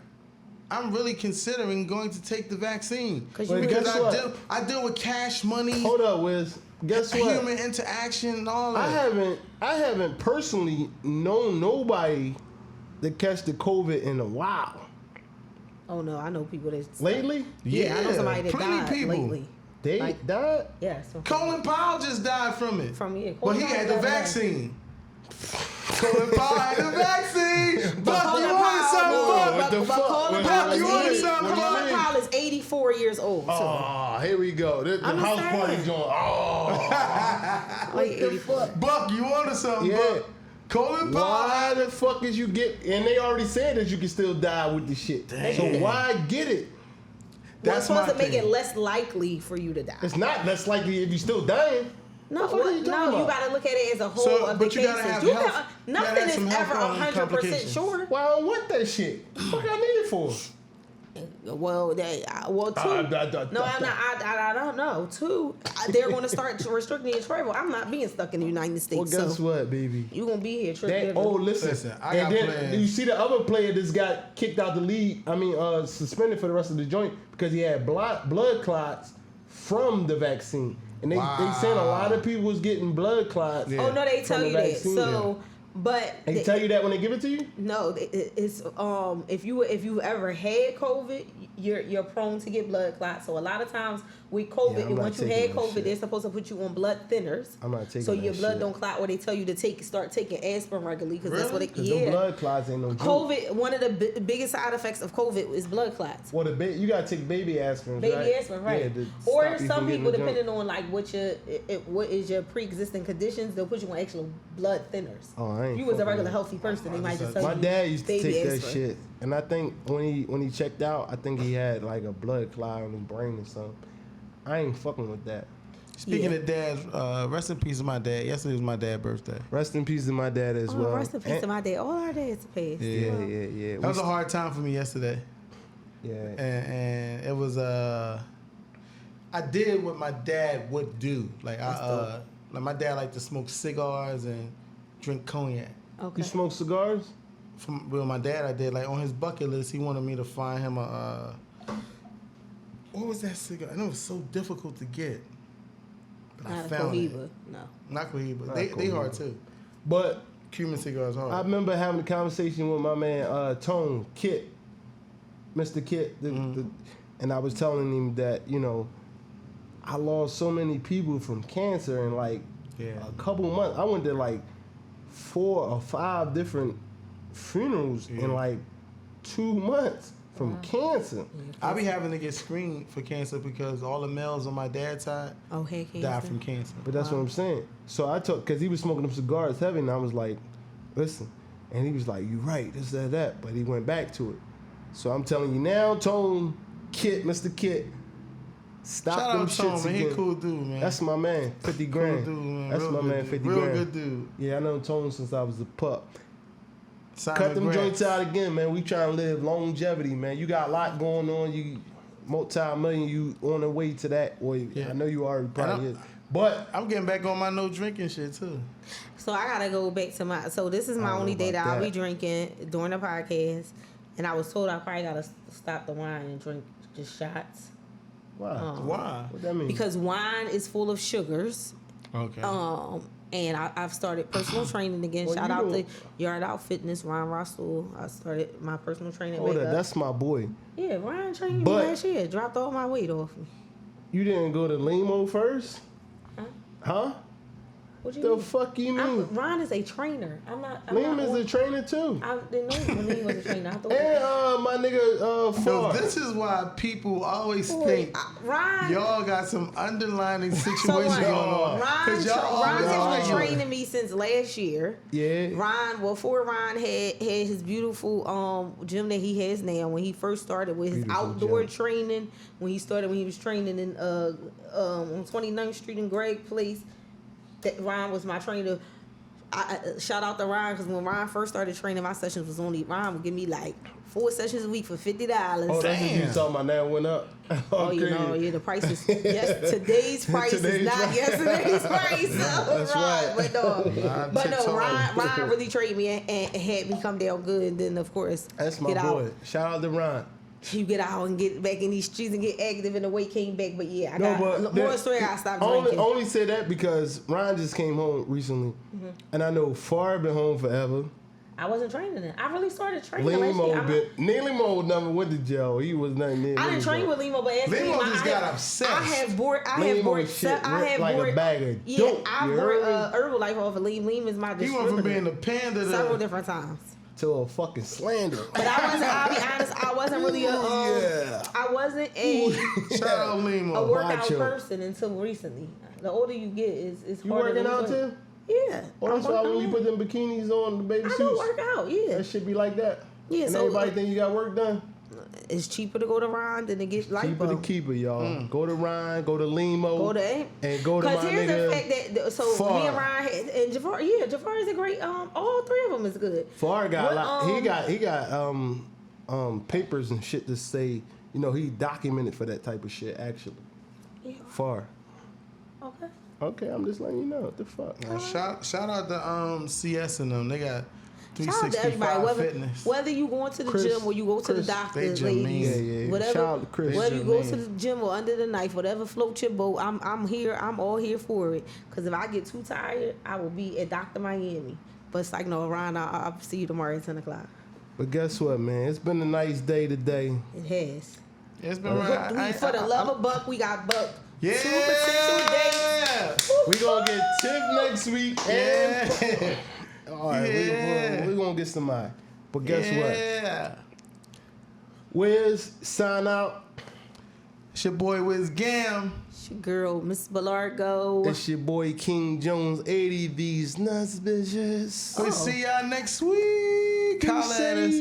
I'm really considering going to take the vaccine Wait, because guess what? I deal with cash money, Hold up, Wiz. Guess what? human interaction, and all that. I haven't personally known nobody that catch the COVID in a while. Oh no, I know people that Lately, Yeah, I know somebody that plenty died people. lately. they Like- died. Yeah, so Colin Powell just died from it. from here. But he had the vaccine. Colin Powell had the vaccine. old. So. Oh, here we go. The I'm house saying. party joint. Oh, Like what the fuck? Buck, you wanted something, Yeah. Buck? COVID Why pie. the fuck is you get? And they already said that you can still die with the shit. So why get it? Well, That's it's supposed my to make thing. it less likely for you to die. It's not less likely if you're still dying. No, What the fuck are you talking you about? gotta look at it as a whole So, of the but you gotta cases. have You health- got- you gotta nothing have is some health ever 100% complications. sure. Well, I don't want that shit. What the fuck I need it for? Well, two. No, I'm not. I don't know. Two, they're going to start restricting your travel. I'm not being stuck in the United States. Well, guess so what, baby? you gonna be here. That, listen. I got and then plans. you see the other player that's got kicked out the league. I mean, suspended for the rest of the joint because he had blood clots from the vaccine. And they saying a lot of people was getting blood clots. Yeah. Oh no, they from tell the you that. vaccine. So, but They tell you that when they give it to you? no, it's if you ever had COVID, you're prone to get blood clots. So a lot of times with COVID, Yeah, I'm and not once you taking had that COVID, shit. they're supposed to put you on blood thinners. I'm not taking so that your blood shit. don't clot, or they tell you to start taking aspirin regularly because that's what it. Because Yeah. them blood clots ain't no joke. COVID, one of the biggest side effects of COVID is blood clots. Well, you gotta take baby aspirin, Baby right? aspirin, right? Yeah, to Or stop you some from getting people, the joint. depending on like what is your pre-existing conditions, they'll put you on actual blood thinners. Oh, I ain't If you was a fucking regular with healthy person, they might just tell My you. dad used to baby take that aspirin. shit, and I think when he checked out, I think he had like a blood clot on his brain or something. I ain't fucking with that. Speaking Yeah. of dad, rest in peace to my dad. Yesterday was my dad's birthday. Rest in peace to my dad as Oh, well. rest in peace to my dad. All our dads passed. Yeah. That was a hard time for me yesterday. Yeah. And it was I did what my dad would do. Like like my dad liked to smoke cigars and drink cognac. Okay. You smoke cigars? With my dad, I did like on his bucket list. He wanted me to find him a what was that cigar? I know it was so difficult to get, but I Not a found it. Cohiba. No. Not Cohiba. Not They Cohiba. hard too. But Cuban cigars hard. I remember having a conversation with my man Tone Kit, Mr. Kit, and I was telling him that I lost so many people from cancer in like a couple months. I went to like 4 or 5 different funerals in like 2 months from cancer. I be having to get screened for cancer because all the males on my dad's side Oh, head cancer. died from cancer. But that's what I'm saying. So I took, because he was smoking them cigars heavy, and I was like, listen. And he was like, you right, this, that. But he went back to it. So I'm telling you now, Tone Kit, Mr. Kit, stop Shout them out to him, shits man. He again. a cool dude, man. That's my man, 50 grand. Cool dude, man. That's Real my good man, dude. 50 Real grand. good dude. Yeah, I know Tone since I was a pup. Simon Cut them Grant. joints out again, man. We trying to live longevity, man. You got a lot going on. You multi-million, you on the way to that. Or I know you already probably is. But I'm getting back on my no drinking shit too. So I gotta go back to my. So this is my I don't only know day about that I'll be that. drinking during the podcast, and I was told I probably gotta stop the wine and drink just shots why? Why? What that mean? because wine is full of sugars. Okay. And I've started personal training again. Well, Shout you out don't- to Yard Out Fitness, Ryan Russell. I started my personal training. Hold back up, up. that's my boy. Yeah, Ryan trained me But- last year. Dropped all my weight off me. You didn't go to Limo first? Huh? What you The mean? fuck you mean? Ron is a trainer. I'm not. Liam not is a trainer too. I didn't know when he was a trainer. I thought. And my nigga So Far. this is why people always Wait, think Ron. y'all got some underlining So situation what? going on. Ron, 'Cause y'all Ron always has been argue. training me since last year. Yeah. Before Ron had his beautiful gym that he has now, when he first started with his Beautiful outdoor gym. training, when he was training in on 29th Street in Greg Place, that Ron was my trainer. I shout out to Ron because when Ron first started training, my sessions was only Ron would give me like 4 sessions a week for $50. Oh, that's what you Damn. talking about. Now it went up. Oh, you know, yeah, the price is today's price is Today's not price. yesterday's price. So, That's Ron, right. but no, TikTok. Ron really trained me and had me come down good. And then of course, That's my get boy. out. Shout out to Ron. You get out and get back in these streets and get active, and the weight came back. But yeah, I got that- more story. I stopped only, drinking. only say that because Ryan just came home recently, and I know Far been home forever. I wasn't training then. I really started training last year. Limo never went to jail. He was nothing near. I didn't train with Limo, but as Limo Limo, just got obsessed. I have bored. I have Limo bored. shit I have like bored. a bag of Yeah, dope. I You bored heard me? Herbalife off of Lean. Lean is my He went from distributor being a panda several to different times. to a fucking slander. But I'll be honest, I wasn't really I wasn't Shout out Limo. a workout Macho. person until recently. The older you get, it's You harder working to out lose weight. too? Yeah. Well, that's why when you put them bikinis on, the baby I suits, don't work out, yeah. that shit be like that. Yeah, and so, everybody think you got work done. It's cheaper to go to Ron than to get lipo. Cheaper to keep it, y'all. Go to Ryan, go to Limo, Go to and go to my Because here's the nigga. fact that so Far. me and Ryan and Jafar, Jafar is a great. All three of them is good. Far got What, he got papers and shit to say. You know, he documented for that type of shit. Actually, Yeah. Far. Okay. Okay, I'm just letting you know. What the fuck? Shout out to CS and them. They got Shout out to 365 everybody, Fitness. whether you going to the Chris- gym or you go to the Chris, doctor, they just mean- ladies, Yeah. whatever. Shout out to Chris. Whether you They go just to mean. the gym or under the knife, whatever floats your boat, I'm here. I'm all here for it. Because if I get too tired, I will be at Dr. Miami. But it's like, no, Ryan, I'll see you tomorrow at 10 o'clock. But guess what, man? It's been a nice day today. It has. It's been right. For the love of Buck, we got Buck. Yeah. 2 potential dates. We gonna get Tiff next week. Yeah. All right, Yeah. we gonna get somebody. But guess what? Yeah. Wiz, sign out. It's your boy Wiz Gam. It's your girl, Miss Belargo. It's your boy King Jones 80. These nuts, bitches. We see y'all next week. Holla at us.